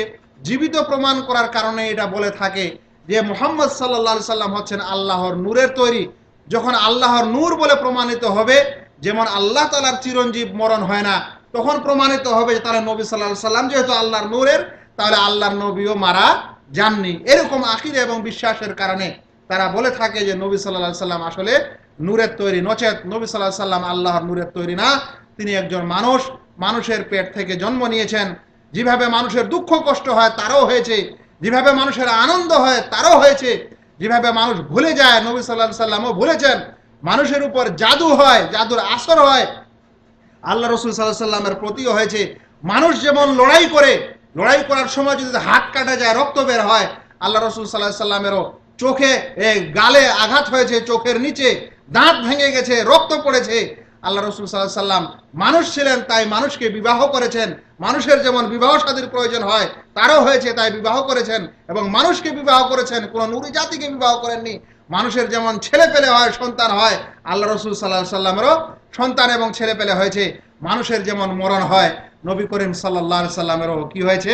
জীবিত প্রমাণ করার কারণে এটা বলে থাকে যে মুহাম্মদ সাল্লাল্লাহু আলাইহি সাল্লাম হচ্ছেন আল্লাহর নূরের তৈরি। যখন আল্লাহর নূর বলে প্রমাণিত হবে, যেমন আল্লাহ তাআলার চিরঞ্জীব মরণ হয় না, তখন প্রমাণিত হবে যে তাহলে নবী সাল্লাল্লাহু আলাইহি সাল্লাম যেহেতু আল্লাহর নূরের, তাহলে আল্লাহর নবীও মারা যাননি। এরকম আকীদা এবং বিশ্বাসের কারণে তারা বলে থাকে যে নবী সাল্লাল্লাহু আলাইহি সাল্লাম আসলে নূরের তৈরি, নচেত নবী সাল্লাল্লাহু আলাইহি সাল্লাম আল্লাহর নূরের তৈরি না, তিনি একজন মানুষ, মানুষের পেট থেকে জন্ম নিয়েছেন। যেভাবে মানুষের দুঃখ কষ্ট হয় তারও হয়েছে, যেভাবে মানুষের আনন্দ হয় তারও হয়েছে, যেভাবে মানুষ ভুলে যায় নবী সাল্লাল্লাহু আলাইহি সাল্লামও ভুলেছেন। মানুষের উপর জাদু হয়, জাদুর আসর হয়, আল্লাহ রাসূল সাল্লাল্লাহু আলাইহি সাল্লামের প্রতিও হয়েছে। মানুষ যেমন লড়াই করে, লড়াই করার সময় যদি হাত কাটা যায় রক্ত বের হয়, আল্লাহ রাসূল সাল্লাল্লাহু আলাইহি সাল্লামেরও চোখে গালে আঘাত হয়েছে, চোখের নিচে দাঁত ভেঙে গেছে, রক্ত পড়েছে। আল্লাহ রাসূল সাল্লাল্লাহু আলাইহি সাল্লাম মানুষ ছিলেন, তাই মানুষকে বিবাহ করেছেন। মানুষের যেমন বিবাহ শাদীর প্রয়োজন হয় তারও হয়েছে, তাই বিবাহ করেছেন এবং মানুষকে বিবাহ করেছেন, কোনো নূরি জাতিকে বিবাহ করেননি। মানুষের যেমন ছেলে পেলে হয়, সন্তান হয়, আল্লাহ রাসূল সাল্লাল্লাহু আলাইহি সাল্লামেরও সন্তান এবং ছেলে পেলে হয়েছে। মানুষের যেমন মরণ হয়, নবী করিম সাল্লাল্লাহু আলাইহি সাল্লামেরও কি হয়েছে?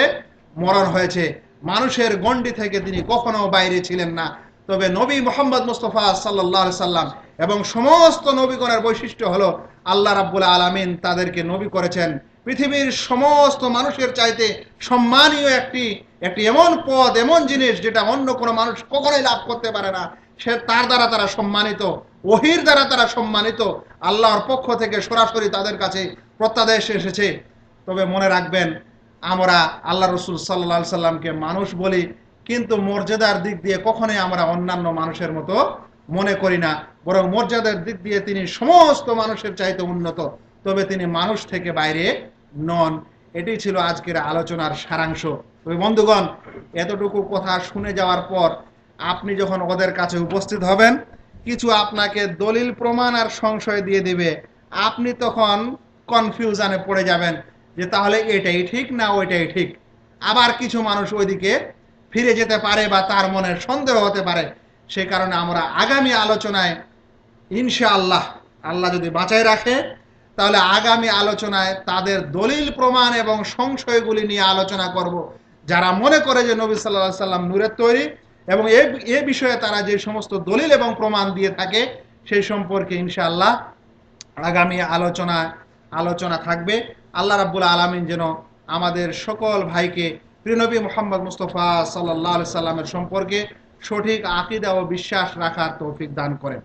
মরণ হয়েছে। মানুষের গণ্ডি থেকে তিনি কখনো বাইরে ছিলেন না। তবে নবী মুহাম্মদ মুস্তাফা সাল্লাল্লাহু আলাইহি সাল্লাম এবং সমস্ত নবীগণের বৈশিষ্ট্য হলো আল্লাহ রাব্বুল আলামিন তাদেরকে নবী করেছেন পৃথিবীর সমস্ত মানুষের চাইতে সম্মানীয় একটি এমন পদ, এমন জিনিস যেটা অন্য কোনো মানুষ কখনোই লাভ করতে পারে না। সে তার দ্বারা তারা সম্মানিত, ওহীর দ্বারা তারা সম্মানিত, আল্লাহর পক্ষ থেকে সরাসরি তাদের কাছে প্রত্যাদেশ এসেছে। তবে মনে রাখবেন, আমরা আল্লাহ রাসূল সাল্লাল্লাহু আলাইহি সাল্লামকে মানুষ বলি, কিন্তু মর্যাদার দিক দিয়ে কখনোই আমরা অন্যান্য মানুষের মতো মনে করি না, বরং মর্যাদার দিক দিয়ে তিনি সমস্ত মানুষের চাইতে উন্নত। তবে তিনি মানুষ থেকে বাইরে নন। এটি ছিল আজকের আলোচনার সারাংশ। তবে বন্ধুগণ, এতটুকু কথা শুনে যাওয়ার পর আপনি যখন ওদের কাছে উপস্থিত হবেন, কিছু আপনাকে দলিল প্রমাণ আর সংশয় দিয়ে দিবে, আপনি তখন কনফিউশনে পড়ে যাবেন যে তাহলে এটাই ঠিক না ওইটাই ঠিক। আবার কিছু মানুষ ওইদিকে ফিরে যেতে পারে বা তার মনে সন্দেহ হতে পারে। সে কারণে আমরা আগামী আলোচনায় ইনশাআল্লাহ, আল্লাহ যদি বাঁচায় রাখে, তাহলে আগামী আলোচনায় তাদের দলিল প্রমাণ এবং সংশয়গুলি নিয়ে আলোচনা করব। যারা মনে করে যে নবী সাল্লাল্লাহু আলাইহি সাল্লাম নূরের তৈরি এবং এ বিষয়ে তারা যে সমস্ত দলিল এবং প্রমাণ দিয়ে থাকে, সেই সম্পর্কে ইনশাআল্লাহ আগামী আলোচনা থাকবে। আল্লাহ রাব্বুল আলামিন যেন আমাদের সকল ভাইকে প্রিয় নবী মুহাম্মদ মুস্তাফা সাল্লাল্লাহু আলাইহি সাল্লামের সম্পর্কে সঠিক আকীদা ও বিশ্বাস রাখার তৌফিক দান করেন।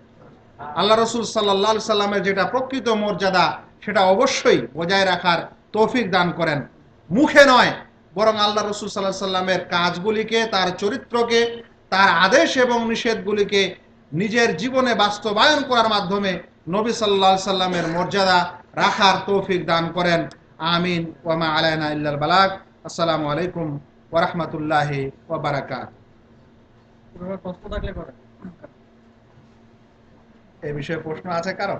আল্লাহ রাসূল সাল্লাল্লাহু আলাইহি সাল্লামের যেটা প্রকৃত মর্যাদা, সেটা অবশ্যই বজায় রাখার তৌফিক দান করেন। মুখে নয়, বরং আল্লাহ রাসূল সাল্লাল্লাহু আলাইহি সাল্লামের কাজগুলিকে, তার চরিত্রকে, তার আদেশ এবং নিষেধগুলিকে নিজের জীবনে বাস্তবায়ন করার মাধ্যমে নবী সাল্লাল্লাহু আলাইহি সাল্লামের মর্যাদা রাখার তৌফিক দান করেন। আমিন। ওয়া মা আলাইনা ইল্লাল বালাগ। আসসালামু আলাইকুম ওয়া রাহমাতুল্লাহি ওয়া বারাকাতুহু। প্রশ্ন থাকলে করেন। এই বিষয়ে প্রশ্ন আছে কারো?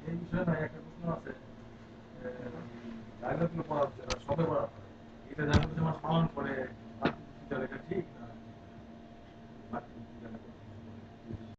এই বিষয়ে একটা প্রশ্ন আছে।